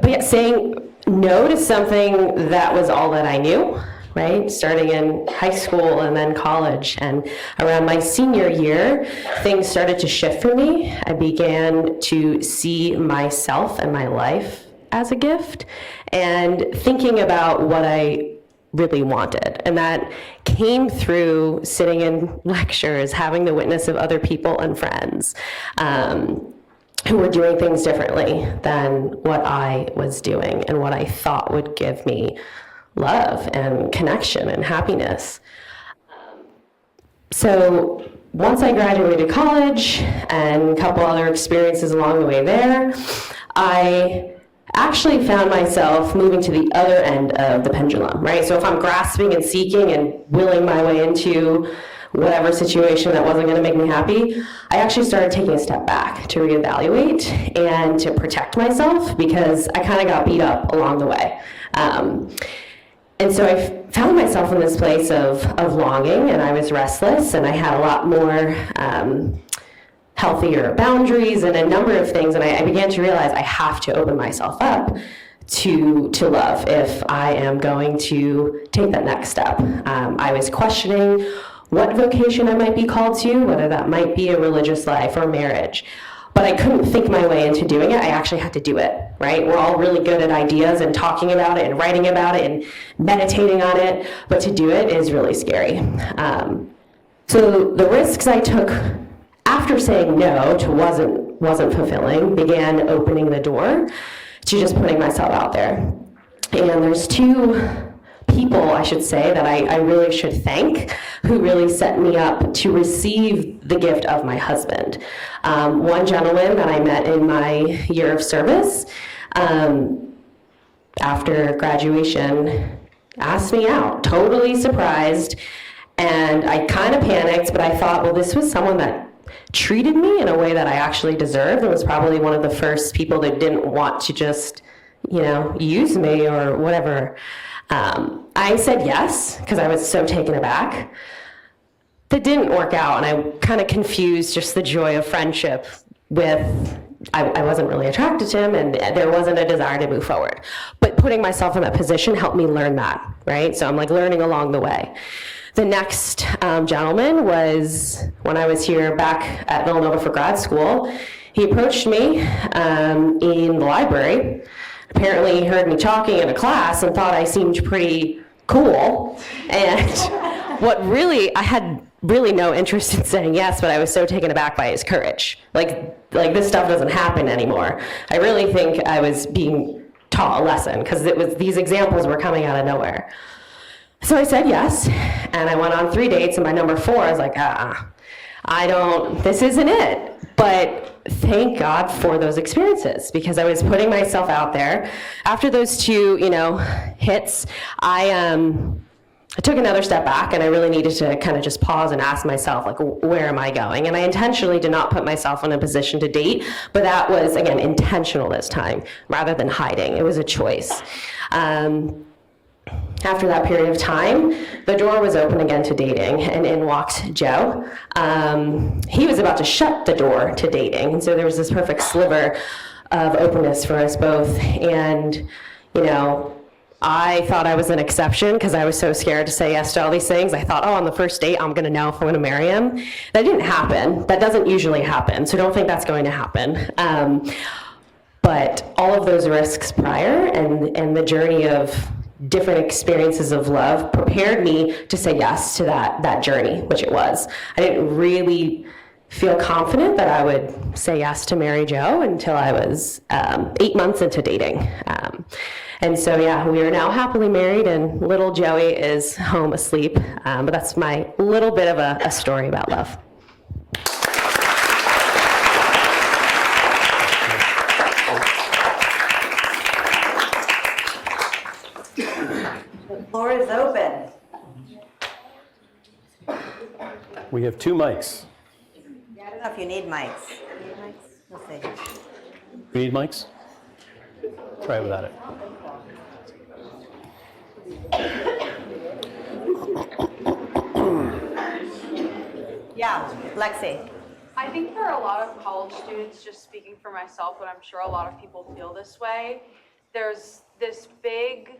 But yeah, saying no to something that was all that I knew, right? Starting in high school and then college. And around my senior year, things started to shift for me. I began to see myself and my life as a gift and thinking about what I really wanted. And that came through sitting in lectures, having the witness of other people and friends who were doing things differently than what I was doing and what I thought would give me love and connection and happiness. So once I graduated college and a couple other experiences along the way there, I actually found myself moving to the other end of the pendulum, right? So if I'm grasping and seeking and willing my way into whatever situation that wasn't going to make me happy, I actually started taking a step back to reevaluate and to protect myself because I kind of got beat up along the way. And so I found myself in this place of longing, and I was restless, and I had a lot more healthier boundaries and a number of things, and I began to realize I have to open myself up to love if I am going to take that next step. I was questioning what vocation I might be called to, whether that might be a religious life or marriage. But I couldn't think my way into doing it. I actually had to do it, right? We're all really good at ideas and talking about it and writing about it and meditating on it, but to do it is really scary. So the risks I took after saying no to wasn't fulfilling began opening the door to just putting myself out there. And there's two people, I should say, that I really should thank who really set me up to receive the gift of my husband. One gentleman that I met in my year of service after graduation asked me out, totally surprised, and I kind of panicked, but I thought, well, this was someone that treated me in a way that I actually deserved, and was probably one of the first people that didn't want to just, use me or whatever. I said yes, because I was so taken aback. That didn't work out, and I kind of confused just the joy of friendship with I wasn't really attracted to him, and there wasn't a desire to move forward. But putting myself in that position helped me learn that, right? So I'm like learning along the way. The next gentleman was when I was here back at Villanova for grad school. He approached me in the library. Apparently he heard me talking in a class and thought I seemed pretty cool. And I had really no interest in saying yes, but I was so taken aback by his courage. Like this stuff doesn't happen anymore. I really think I was being taught a lesson because these examples were coming out of nowhere. So I said yes, and I went on 3 dates, and by number 4, I was like, this isn't it. But thank God for those experiences, because I was putting myself out there. After those 2, hits, I took another step back, and I really needed to kind of just pause and ask myself, like, where am I going? And I intentionally did not put myself in a position to date, but that was, again, intentional this time, rather than hiding. It was a choice. After that period of time, the door was open again to dating, and in walked Joe. He was about to shut the door to dating, and so there was this perfect sliver of openness for us both. And, I thought I was an exception because I was so scared to say yes to all these things. I thought, on the first date, I'm going to know if I'm going to marry him. That didn't happen. That doesn't usually happen, so don't think that's going to happen. But all of those risks prior and the journey of different experiences of love prepared me to say yes to that journey, which it was. I didn't really feel confident that I would say yes to marry Joe until I was 8 months into dating. And so, we are now happily married, and little Joey is home asleep. But that's my little bit of a story about love. The floor is open. We have 2 mics. I don't know if you need mics. Need mics? We'll see. You need mics? Try it without it. Yeah, Lexi. I think for a lot of college students, just speaking for myself, but I'm sure a lot of people feel this way, there's this big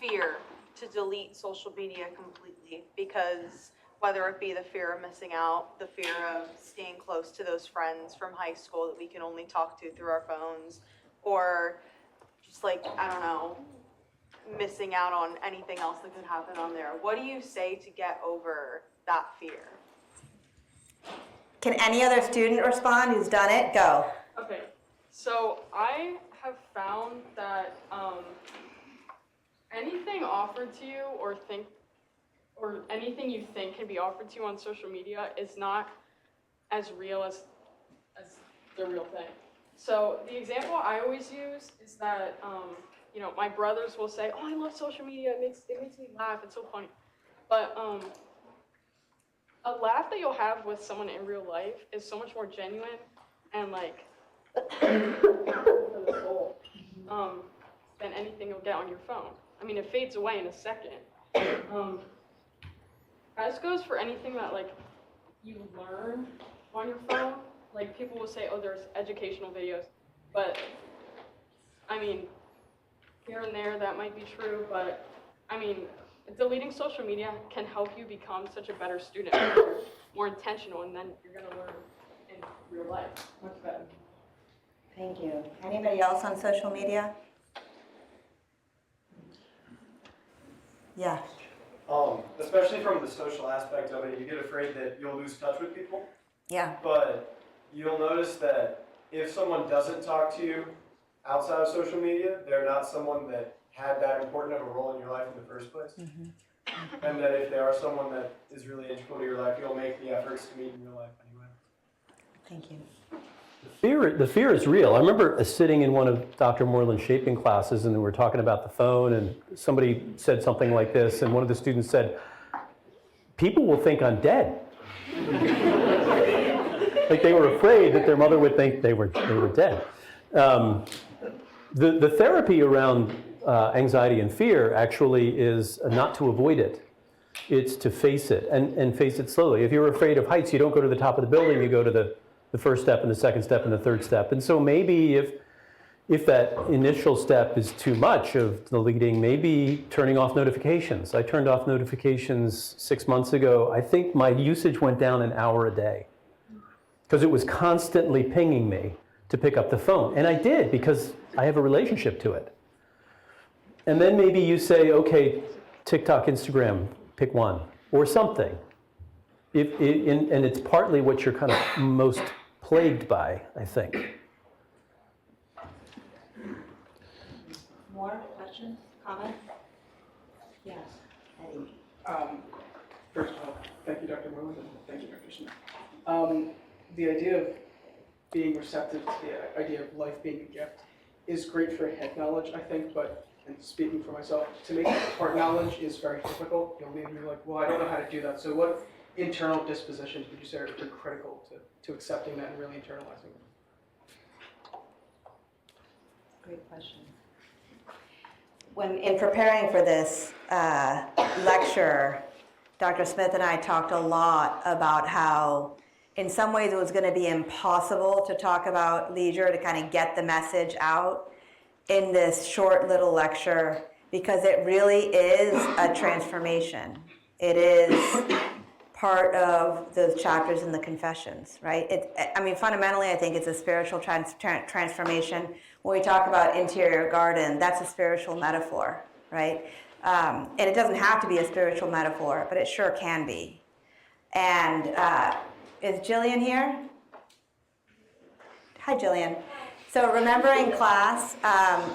fear to delete social media completely, because whether it be the fear of missing out, the fear of staying close to those friends from high school that we can only talk to through our phones, or just missing out on anything else that could happen on there. What do you say to get over that fear? Can any other student respond who's done it? Go. Okay, so I have found that anything offered to you or anything you think can be offered to you on social media is not as real as the real thing. So the example I always use is that my brothers will say, "Oh, I love social media. It makes me laugh. It's so funny." But a laugh that you'll have with someone in real life is so much more genuine and for the soul than anything you'll get on your phone. I mean, it fades away in a second. As goes for anything that you learn on your phone. People will say, "Oh, there's educational videos," but I mean, here and there that might be true, but I mean, deleting social media can help you become such a better student, more intentional, and then you're going to learn in real life much better. Thank you. Anybody else on social media? Yeah. Especially from the social aspect of it, you get afraid that you'll lose touch with people. Yeah. But you'll notice that if someone doesn't talk to you outside of social media, they're not someone that had that important of a role in your life in the first place. Mm-hmm. And that if they are someone that is really integral to your life, you'll make the efforts to meet in real life anyway. Thank you. The fear is real. I remember sitting in one of Dr. Moreland's shaping classes, and we were talking about the phone, and somebody said something like this, and one of the students said, "People will think I'm dead." Like they were afraid that their mother would think they were dead. The therapy around anxiety and fear actually is not to avoid it. It's to face it and face it slowly. If you're afraid of heights, you don't go to the top of the building, you go to the the first step and the second step and the third step. And so maybe if that initial step is too much of the leading, maybe turning off notifications. I turned off notifications 6 months ago. I think my usage went down an hour a day because it was constantly pinging me to pick up the phone. And I did because I have a relationship to it. And then maybe you say, okay, TikTok, Instagram, pick one, or something. And it's partly what you're kind of most plagued by, I think. More questions, comments? Yes, Eddie. First of all, thank you, Dr. Moreland, and thank you, Dr. Smith. The idea of being receptive to the idea of life being a gift is great for head knowledge, I think, but, and speaking for myself, to make heart knowledge is very difficult. You'll leave me like, well, I don't know how to do that. So what internal dispositions would you say are critical to accepting that and really internalizing it? Great question. When in preparing for this lecture, Dr. Smith and I talked a lot about how in some ways it was going to be impossible to talk about leisure, to kind of get the message out in this short little lecture, because it really is a transformation. It is part of those chapters in the Confessions, right? Fundamentally, I think it's a spiritual transformation. When we talk about interior garden, that's a spiritual metaphor, right? And it doesn't have to be a spiritual metaphor, but it sure can be. And is Jillian here? Hi, Jillian. So remember in class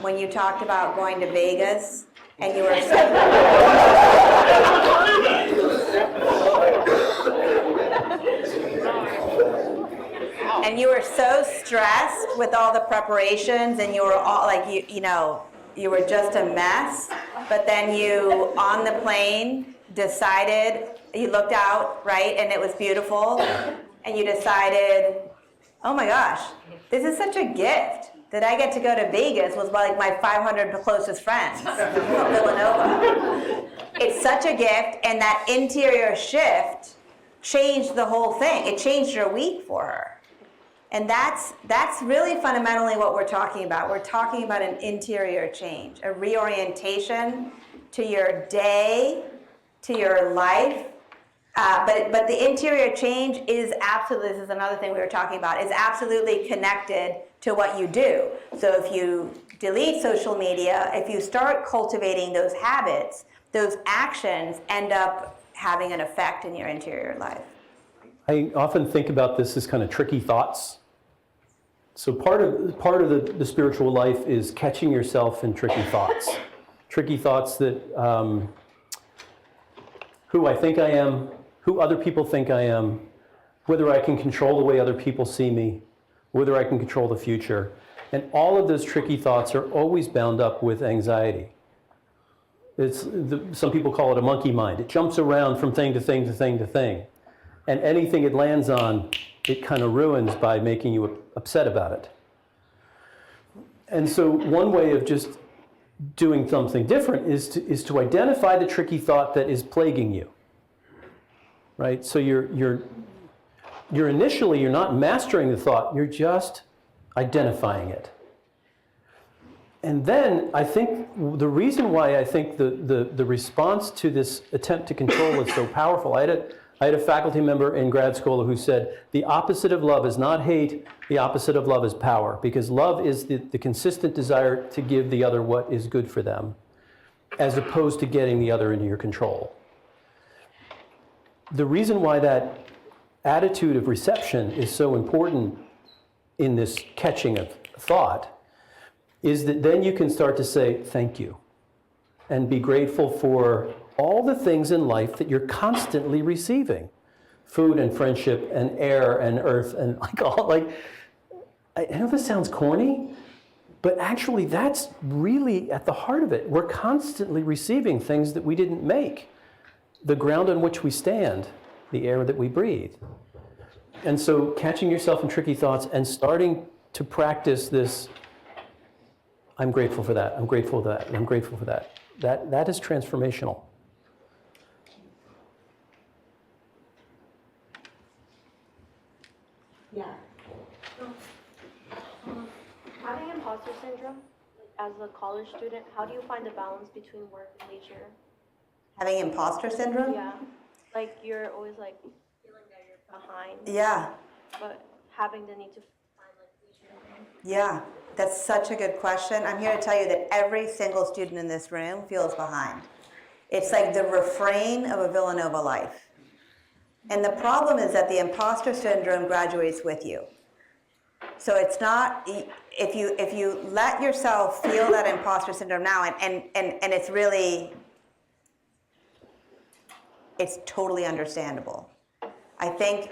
when you talked about going to Vegas and you were and you were so stressed with all the preparations and you were all like, you were just a mess, but then you, on the plane, decided, you looked out, right, and it was beautiful, and you decided, oh my gosh, this is such a gift that I get to go to Vegas with like my 500 closest friends from Villanova. It's such a gift, and that interior shift changed the whole thing. It changed your week for her. And that's really fundamentally what we're talking about. We're talking about an interior change, a reorientation to your day, to your life. But the interior change is absolutely, this is another thing we were talking about, is absolutely connected to what you do. So if you delete social media, if you start cultivating those habits, those actions end up having an effect in your interior life. I often think about this as kind of tricky thoughts. So part of the spiritual life is catching yourself in tricky thoughts. Tricky thoughts that who I think I am, who other people think I am, whether I can control the way other people see me, whether I can control the future. And all of those tricky thoughts are always bound up with anxiety. Some people call it a monkey mind. It jumps around from thing to thing to thing to thing. And anything it lands on, it kind of ruins by making you upset about it. And so one way of just doing something different is to identify the tricky thought that is plaguing you, right? So you're initially, you're not mastering the thought, you're just identifying it. And then I think the reason why I think the response to this attempt to control is so powerful, I had a faculty member in grad school who said, the opposite of love is not hate, the opposite of love is power, because love is the consistent desire to give the other what is good for them, as opposed to getting the other into your control. The reason why that attitude of reception is so important in this catching of thought is that then you can start to say thank you and be grateful for all the things in life that you're constantly receiving. Food and friendship and air and earth and I know this sounds corny, but actually that's really at the heart of it. We're constantly receiving things that we didn't make. The ground on which we stand, the air that we breathe. And so catching yourself in tricky thoughts and starting to practice this, I'm grateful for that, I'm grateful for that, I'm grateful for that. That is transformational. Yeah. Having imposter syndrome as a college student, how do you find the balance between work and leisure? Having imposter syndrome? Yeah, like you're always like feeling that you're behind. Yeah, But having the need to find like leisure. yeah. That's such a good question. I'm here to tell you that every single student in this room feels behind. It's like the refrain of a Villanova life. And the problem is that the imposter syndrome graduates with you. So it's not, if you let yourself feel that imposter syndrome now, and it's really, it's totally understandable. I think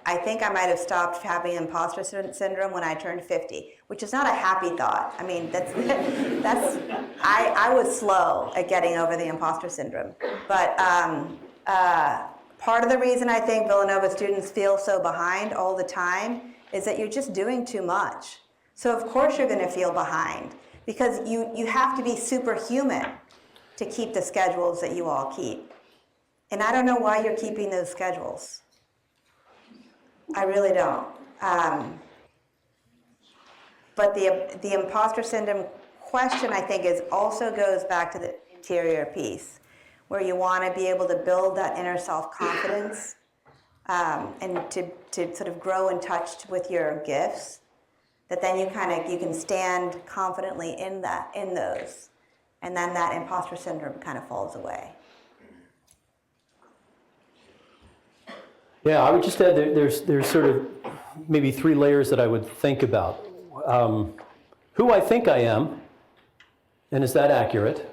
I might have stopped having imposter syndrome when I turned 50, which is not a happy thought. I mean, I was slow at getting over the imposter syndrome. But part of the reason I think Villanova students feel so behind all the time is that you're just doing too much. So of course you're going to feel behind, because you have to be superhuman to keep the schedules that you all keep. And I don't know why you're keeping those schedules. I really don't. But the imposter syndrome question, I think, also goes back to the interior piece, where you want to be able to build that inner self-confidence and to sort of grow in touch with your gifts, that then you can stand confidently in those, and then that imposter syndrome kind of falls away. Yeah, I would just add there's sort of maybe 3 layers that I would think about. Who I think I am, and is that accurate?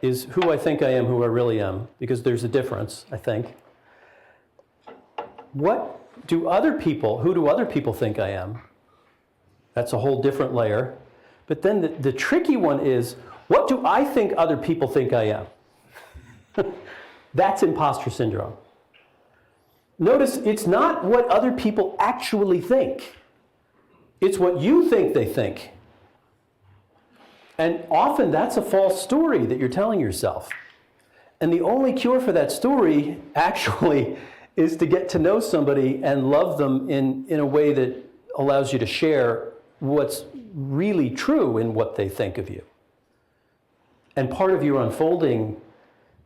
Is who I think I am who I really am? Because there's a difference, I think. Who do other people think I am? That's a whole different layer. But then the tricky one is, what do I think other people think I am? That's imposter syndrome. Notice it's not what other people actually think. It's what you think they think. And often that's a false story that you're telling yourself. And the only cure for that story actually is to get to know somebody and love them in a way that allows you to share what's really true in what they think of you. And part of your unfolding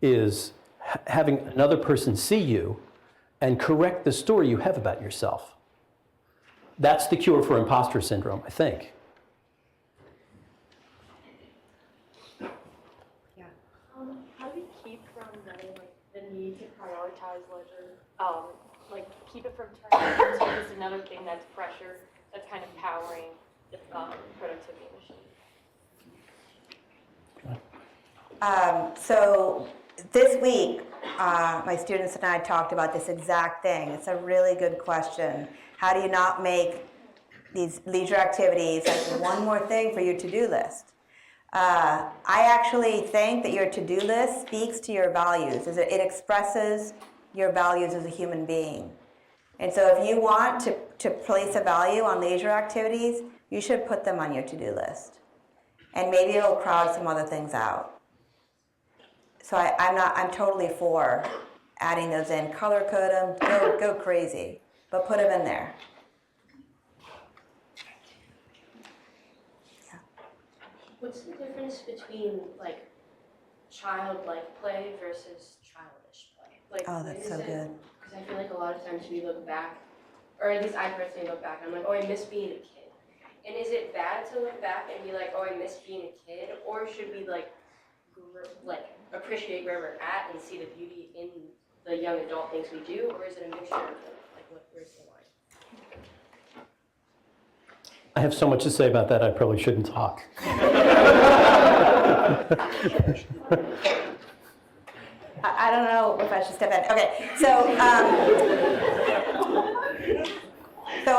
is having another person see you and correct the story you have about yourself. That's the cure for imposter syndrome, I think. Yeah. How do we keep from getting like the need to prioritize leisure? Like keep it from turning into just another thing that's pressure, that's kind of powering the productivity machine. So this week, my students and I talked about this exact thing. It's a really good question. How do you not make these leisure activities like one more thing for your to-do list? I actually think that your to-do list speaks to your values. It expresses your values as a human being. And so if you want to place a value on leisure activities, you should put them on your to-do list. And maybe it'll crowd some other things out. So I'm totally for adding those in. Color code them, go crazy, but put them in there. Yeah. What's the difference between like childlike play versus childish play? Like, Oh, that's so good. Because I feel like a lot of times we look back, or at least I personally look back, and I'm like, oh, I miss being a kid. And is it bad to look back and be like, oh, I miss being a kid, or should we like appreciate where we're at and see the beauty in the young adult things we do, or is it a mixture of both? Like, where's the line? I have so much to say about that, I probably shouldn't talk. I don't know if I should step in. Okay, so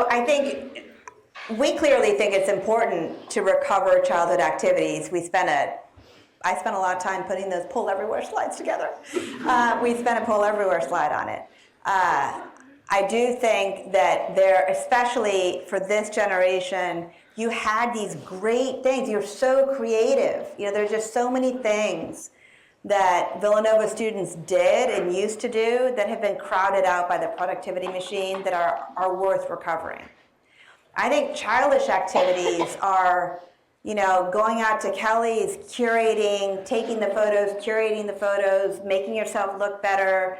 I think we clearly think it's important to recover childhood activities. I spent a lot of time putting those Pull Everywhere slides together. We spent a Pull Everywhere slide on it. I do think that especially for this generation, you had these great things. You're so creative. There's just so many things that Villanova students did and used to do that have been crowded out by the productivity machine that are worth recovering. I think childish activities are, going out to Kelly's, curating, taking the photos, curating the photos, making yourself look better,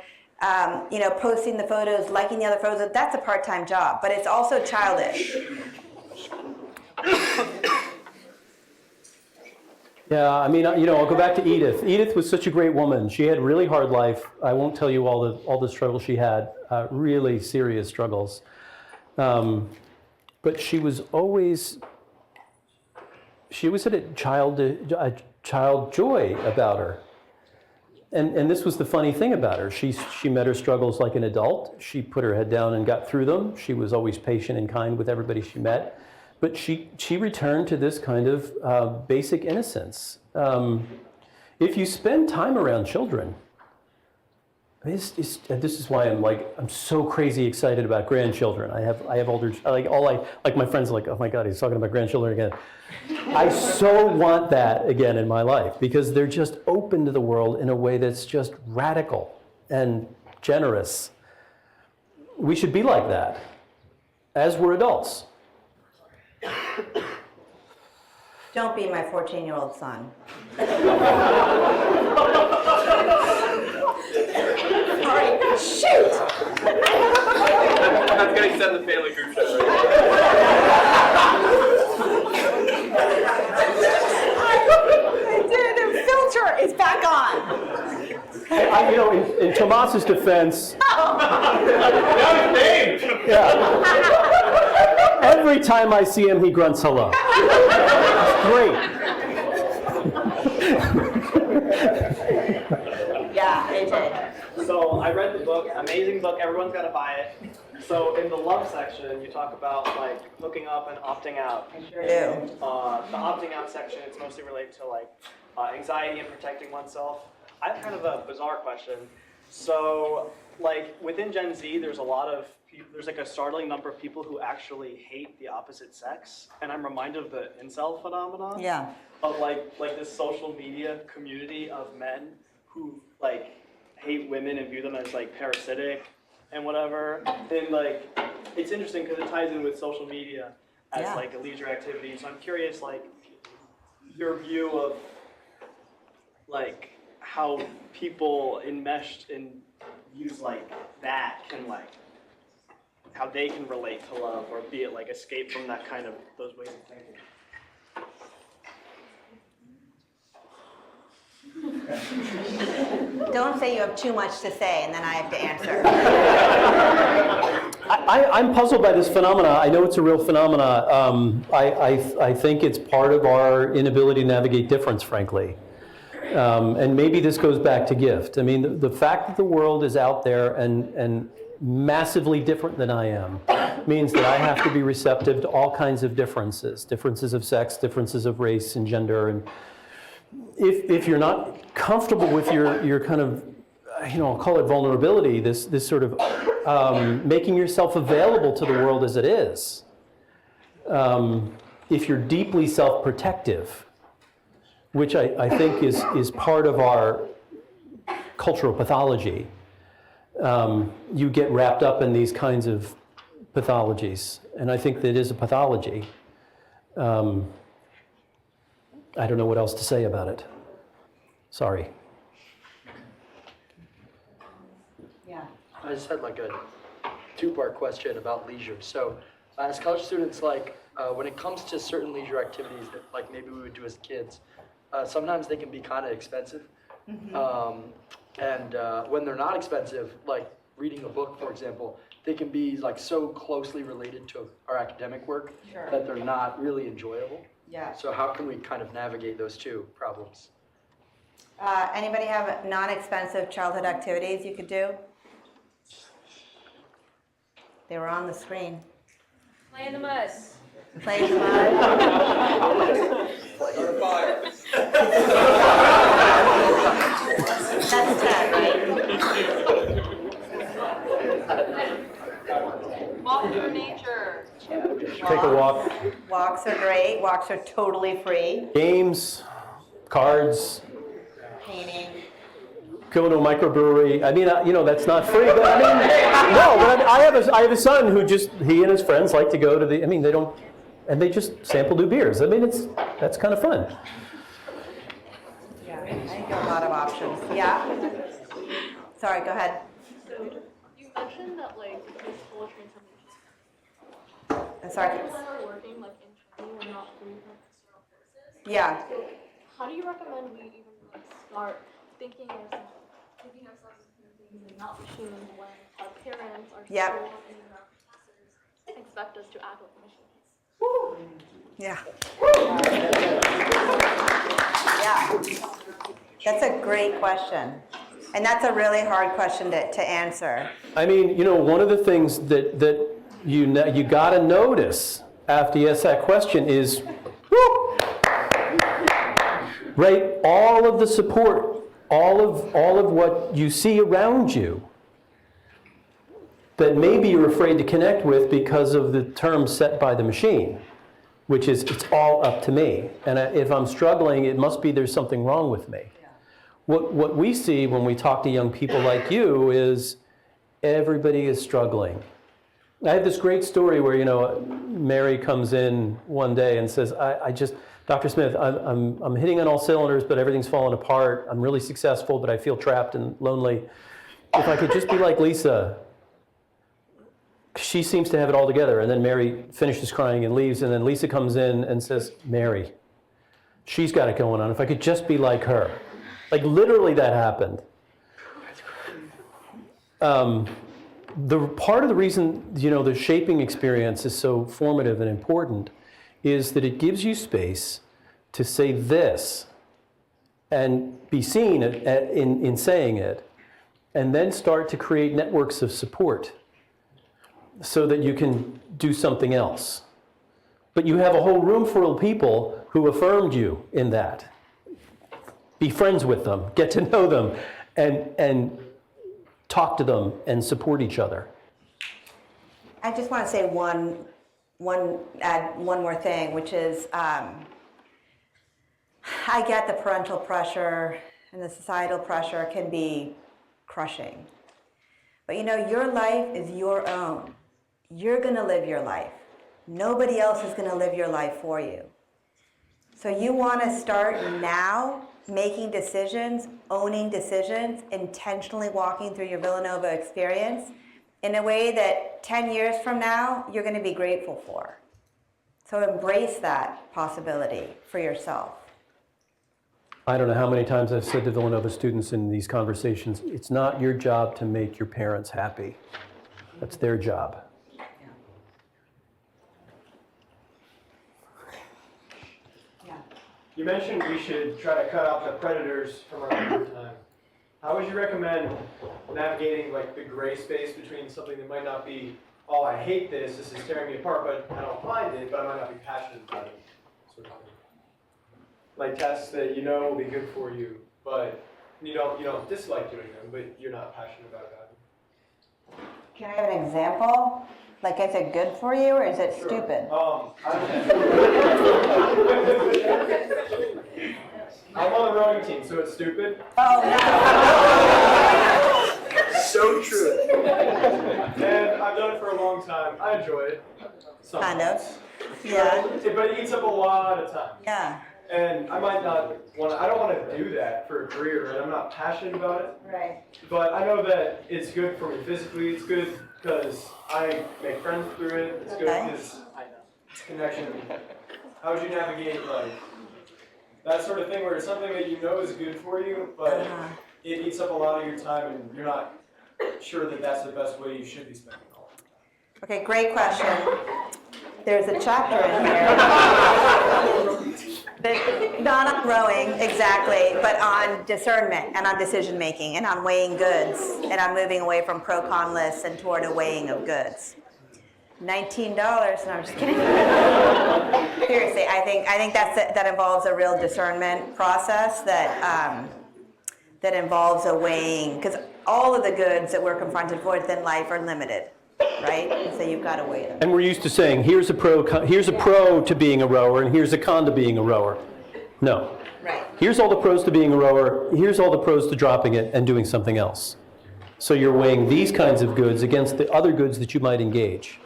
posting the photos, liking the other photos. That's a part-time job, but it's also childish. Yeah, I mean, I'll go back to Edith. Edith was such a great woman. She had a really hard life. I won't tell you all the struggles she had, really serious struggles. But she had a child joy about her. And this was the funny thing about her. She met her struggles like an adult. She put her head down and got through them. She was always patient and kind with everybody she met. But she returned to this kind of basic innocence. If you spend time around children, this is why I'm so crazy excited about grandchildren. I have older, my friends are like, oh my God, he's talking about grandchildren again. I so want that again in my life because they're just open to the world in a way that's just radical and generous. We should be like that as we're adults. Don't be my 14-year-old son. Sorry. Shoot! I'm going to send the family group chat I did. The filter is back on. In Tomas's defense, every time I see him, he grunts hello. It's great. Yeah, AJ. So I read the book, amazing book, everyone's got to buy it. So in the love section, you talk about like hooking up and opting out. I sure do. The opting out section, it's mostly related to like anxiety and protecting oneself. I have kind of a bizarre question. So like within Gen Z, there's a lot of people, there's like a startling number of people who actually hate the opposite sex. And I'm reminded of the incel phenomenon. Yeah. Of like this social media community of men who like hate women and view them as like parasitic and whatever. And like, it's interesting because it ties in with social media as like a leisure activity. So I'm curious, like, your view of like how people enmeshed in views like that can like, how they can relate to love or be it like escape from that kind of, those ways of thinking. Don't say you have too much to say and then I have to answer. I'm puzzled by this phenomena. I know it's a real phenomena. I think it's part of our inability to navigate difference, frankly. And maybe this goes back to gift. I mean, the fact that the world is out there and massively different than I am means that I have to be receptive to all kinds of differences of sex, differences of race and gender. And if you're not comfortable with your kind of, I'll call it vulnerability, this sort of making yourself available to the world as it is, if you're deeply self-protective, which I think is part of our cultural pathology, you get wrapped up in these kinds of pathologies. And I think that it is a pathology. I don't know what else to say about it. Sorry. Yeah. I just had like a two-part question about leisure. So as college students, like when it comes to certain leisure activities that like maybe we would do as kids, sometimes they can be kind of expensive. Mm-hmm. And when they're not expensive, like reading a book, for example, they can be like so closely related to our academic work that they're not really enjoyable. Yeah. So how can we kind of navigate those two problems? Anybody have non-expensive childhood activities you could do? They were on the screen. Play in the muss. Play in the mud. That's Ted, right? Walk through nature. Take a walk. Walks are great. Walks are totally free. Games, cards, Painting. go to a microbrewery. I mean, that's not free, but I mean, no, but I have a son who he and his friends like to go to they just sample new beers. I mean, that's kind of fun. Yeah, I think there are a lot of options. Yeah? Sorry, go ahead. So you mentioned that this whole transformation. I'm sorry. People that are working internally when not doing external forces. Yeah. So how do you recommend we even start thinking ourselves as human beings and not machines when our parents, our Yep. schools, and even our professors expect us to act like machines? Yeah. Yeah. That's a great question. And that's a really hard question to answer. I mean, one of the things that you got to notice after you ask that question is, right? All of the support, all of what you see around you that maybe you're afraid to connect with because of the term set by the machine, which is it's all up to me. And if I'm struggling, it must be there's something wrong with me. What we see when we talk to young people like you is everybody is struggling. I have this great story where, Mary comes in one day and says, Dr. Smith, I'm hitting on all cylinders, but everything's falling apart. I'm really successful, but I feel trapped and lonely. If I could just be like Lisa. She seems to have it all together. And then Mary finishes crying and leaves. And then Lisa comes in and says, Mary, she's got it going on. If I could just be like her. Literally that happened. The part of the reason, the shaping experience is so formative and important is that it gives you space to say this and be seen in saying it, and then start to create networks of support so that you can do something else. But you have a whole room full of people who affirmed you in that. Be friends with them, get to know them, and talk to them and support each other. I just want to say add one more thing, which is I get the parental pressure and the societal pressure can be crushing. But your life is your own. You're going to live your life. Nobody else is going to live your life for you. So you want to start now making decisions, owning decisions, intentionally walking through your Villanova experience in a way that 10 years from now, you're going to be grateful for. So embrace that possibility for yourself. I don't know how many times I've said to Villanova students in these conversations, it's not your job to make your parents happy. That's their job. You mentioned we should try to cut out the predators from our time. How would you recommend navigating the gray space between something that might not be, oh, I hate this is tearing me apart, but I don't mind it, but I might not be passionate about it, sort of thing. Like tests that will be good for you, but you don't dislike doing them, but you're not passionate about it. Can I have an example? Is it good for you or is it stupid? I'm on the rowing team, so it's stupid. Oh, no. So true. And I've done it for a long time. I enjoy it. Sometimes. Kind of. Yeah. But it eats up a lot of time. Yeah. And I might not I don't want to do that for a career, right? I'm not passionate about it. Right. But I know that it's good for me physically. It's good because I make friends through it. It's good because it's connection. How would you navigate that sort of thing where it's something that is good for you, but it eats up a lot of your time and you're not sure that that's the best way you should be spending it all? Okay, great question. There's a chapter in here, not on rowing exactly, but on discernment and on decision making and on weighing goods and on moving away from pro-con lists and toward a weighing of goods. $19. No, I'm just kidding. Seriously, I think that involves a real discernment process that involves a weighing, because all of the goods that we're confronted with in life are limited, right? So you've got to weigh them. And we're used to saying, here's a pro to being a rower, and here's a con to being a rower. No. Right. here's all the pros to being a rower, here's all the pros to dropping it and doing something else. So you're weighing these kinds of goods against the other goods that you might engage.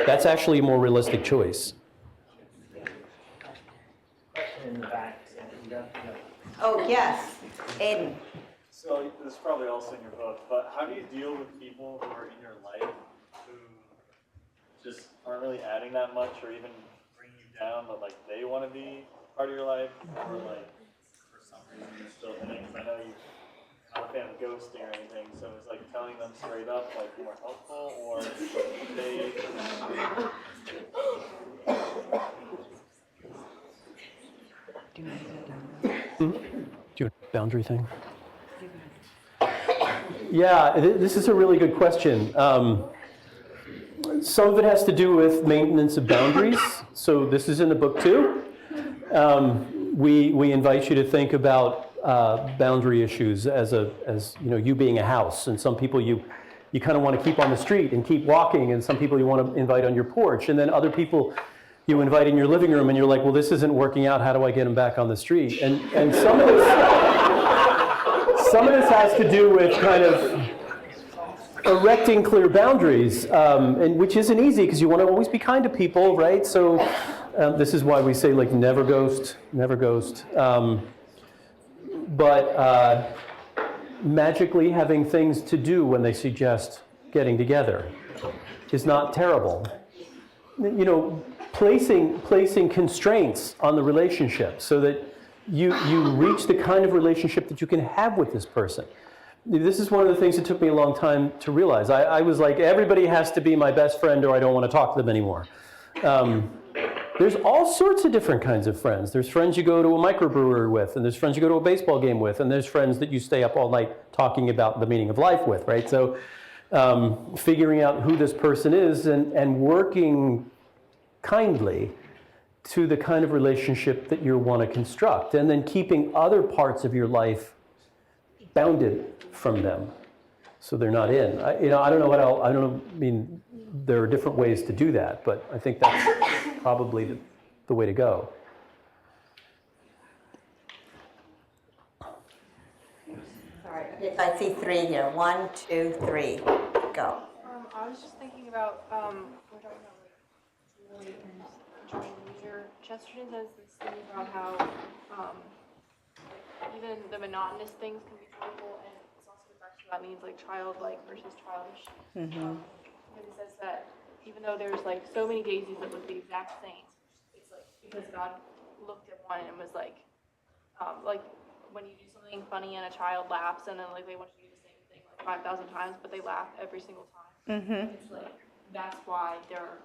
That's actually a more realistic choice. In the back. Oh, yes, Aiden. So this is probably also in your book, but how do you deal with people who are in your life who just aren't really adding that much or even bringing you down, but like they want to be part of your life, or like for some reason you're still in it? Because I know you're not a fan of ghosting or anything, so it's like telling them straight up like more helpful, or they. Do you have a boundary thing? Yeah, this is a really good question. Some of it has to do with maintenance of boundaries. So this is in the book too. We invite you to think about boundary issues as you being a house, and some people you kind of want to keep on the street and keep walking, and some people you want to invite on your porch, and then other people you invite in your living room, and you're like, well, this isn't working out. How do I get them back on the street? And some of this has to do with kind of erecting clear boundaries, and which isn't easy because you want to always be kind to people, right? So this is why we say like never ghost, never ghost. But magically having things to do when they suggest getting together is not terrible. You know, placing constraints on the relationship so that you reach the kind of relationship that you can have with this person. This is one of the things that took me a long time to realize. I was like, everybody has to be my best friend or I don't want to talk to them anymore. There's all sorts of different kinds of friends. There's friends you go to a microbrewery with, and there's friends you go to a baseball game with, and there's friends that you stay up all night talking about the meaning of life with, right? So figuring out who this person is and working kindly to the kind of relationship that you want to construct, and then keeping other parts of your life bounded from them so they're not in. I don't know what else, I mean, there are different ways to do that, but I think that's probably the way to go. Sorry, yes, I see three here. 1, 2, 3, go. I was just thinking about, we're talking about like Lilly and enjoying leisure. Chesterton says this thing about how even the monotonous things can be joyful, and it's also reflects what that means, like childlike versus childish. Mm-hmm. And he says that even though there's like so many daisies that look the exact same, it's like because God looked at one and was like when you do something funny and a child laughs, and then like they want you to do the same thing like 5,000 times, but they laugh every single time. Mm-hmm. It's like that's why there are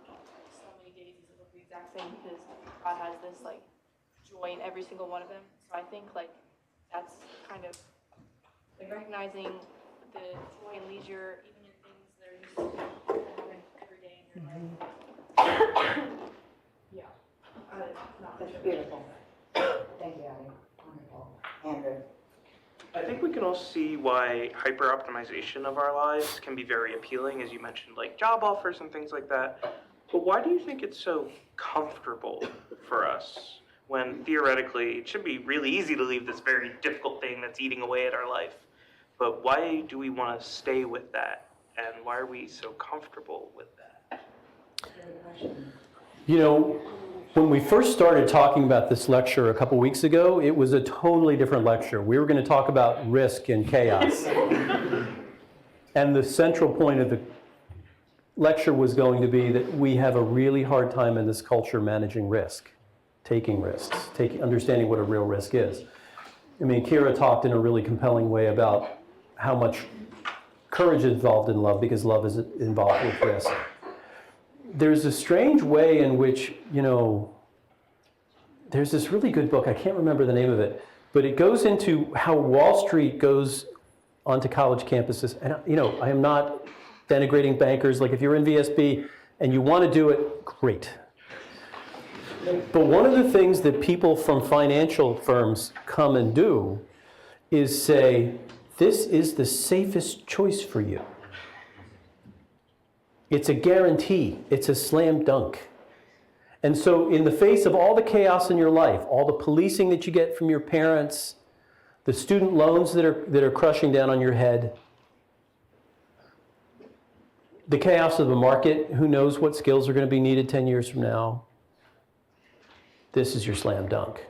so many daisies that look the exact same, because God has this like joy in every single one of them. So I think like that's kind of like recognizing the joy and leisure even in things that are just having every day in your life. Yeah. That's beautiful. Thank you, Abby. Wonderful. Andrew. I think we can all see why hyper-optimization of our lives can be very appealing, as you mentioned, like job offers and things like that. But why do you think it's so comfortable for us when theoretically it should be really easy to leave this very difficult thing that's eating away at our life? But why do we want to stay with that? And why are we so comfortable with that? You know, when we first started talking about this lecture a couple weeks ago, it was a totally different lecture. We were going to talk about risk and chaos. And the central point of the lecture was going to be that we have a really hard time in this culture managing risk, taking risks, understanding what a real risk is. I mean, Kira talked in a really compelling way about how much courage is involved in love, because love is involved with risk. There's a strange way in which, you know, there's this really good book, I can't remember the name of it, but it goes into how Wall Street goes onto college campuses. And, you know, I am not denigrating bankers. Like, if you're in VSB and you want to do it, great. But one of the things that people from financial firms come and do is say, this is the safest choice for you. It's a guarantee. It's a slam dunk. And so in the face of all the chaos in your life, all the policing that you get from your parents, the student loans that are crushing down on your head, the chaos of the market, who knows what skills are going to be needed 10 years from now, this is your slam dunk.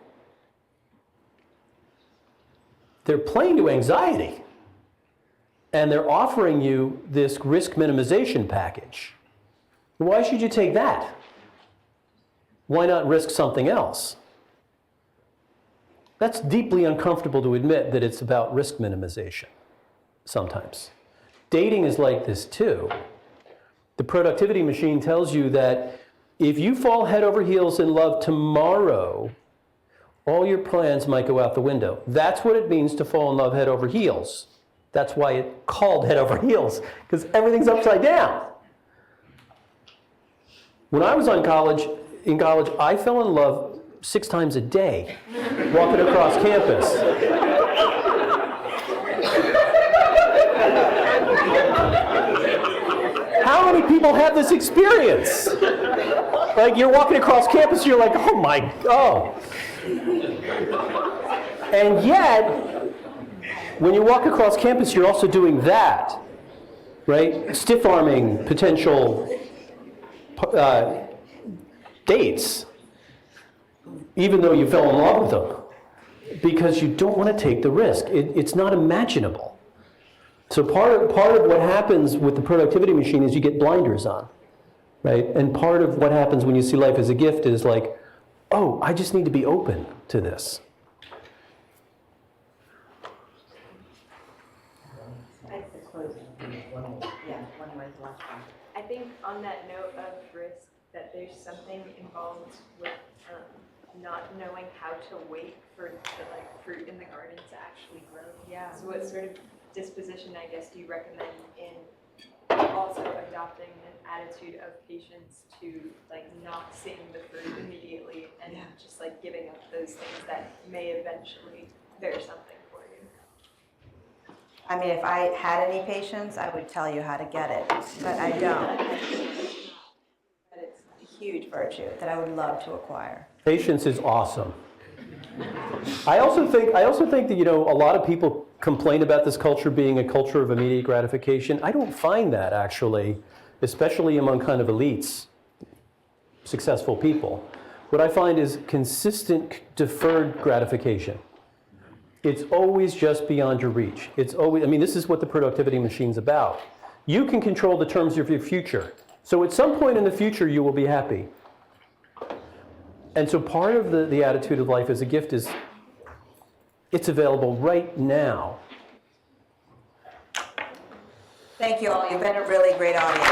They're playing to anxiety, and they're offering you this risk minimization package. Why should you take that? Why not risk something else? That's deeply uncomfortable to admit, that it's about risk minimization sometimes. Dating is like this too. The productivity machine tells you that if you fall head over heels in love tomorrow, all your plans might go out the window. That's what it means to fall in love head over heels. That's why it's called head over heels, because everything's upside down. When I was in college, I fell in love 6 times a day, walking across campus. How many people have this experience? Like, you're walking across campus, you're like, oh my God. And yet, when you walk across campus, you're also doing that, right? Stiff-arming potential dates, even though you fell in love with them, because you don't want to take the risk. It's not imaginable. So part of what happens with the productivity machine is you get blinders on, right? And part of what happens when you see life as a gift is like, oh, I just need to be open to this. I think on that note of risk, that there's something involved with not knowing how to wait for the fruit in the garden to actually grow. Yeah. So what sort of disposition, I guess, do you recommend in also adopting an attitude of patience to not seeing the fruit immediately and just giving up those things that may eventually bear something for you? I mean, if I had any patience, I would tell you how to get it, but I don't. But it's a huge virtue that I would love to acquire. Patience is awesome. I also think that, a lot of people complain about this culture being a culture of immediate gratification. I don't find that, actually, especially among kind of elites, successful people. What I find is consistent deferred gratification. It's always just beyond your reach. It's always, this is what the productivity machine's about. You can control the terms of your future. So at some point in the future, you will be happy. And so part of the attitude of life as a gift is it's available right now. Thank you all. You've been a really great audience.